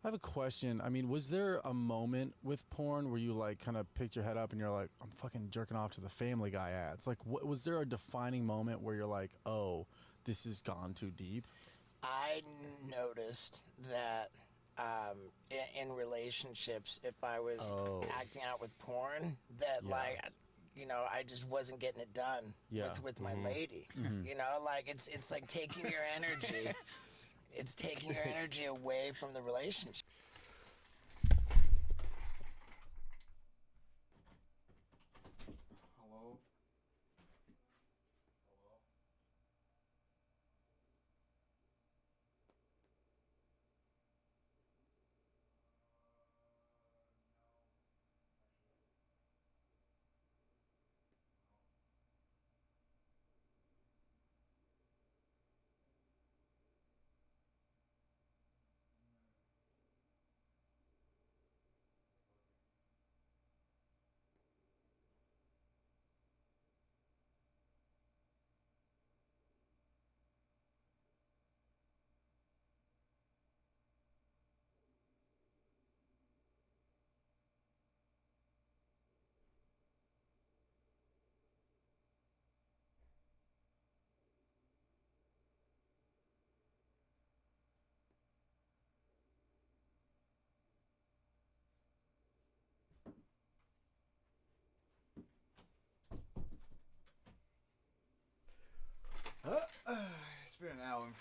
I have a question. I mean, was there a moment with porn where you like kind of picked your head up and you're like, I'm fucking jerking off to the Family Guy ads? Like, was there a defining moment where you're like, oh, this has gone too deep? I noticed that in relationships, if I was acting out with porn, that like, you know, I just wasn't getting it done with my lady. You know, like it's like taking your energy. It's taking your energy away from the relationship. Hello?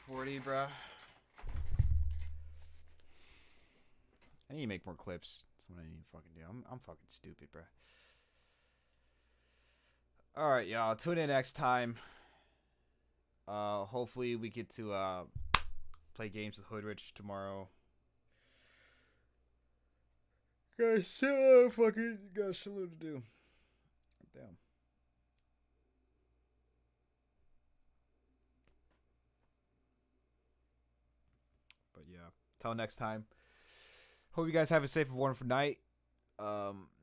40, bruh. I need to make more clips. That's what I need to fucking do. I'm fucking stupid, bruh. Alright, y'all. Tune in next time. Hopefully we get to play games with Hoodrich tomorrow. Guys, still fucking got salute to do. Damn. But yeah, till next time. Hope you guys have a safe and wonderful night.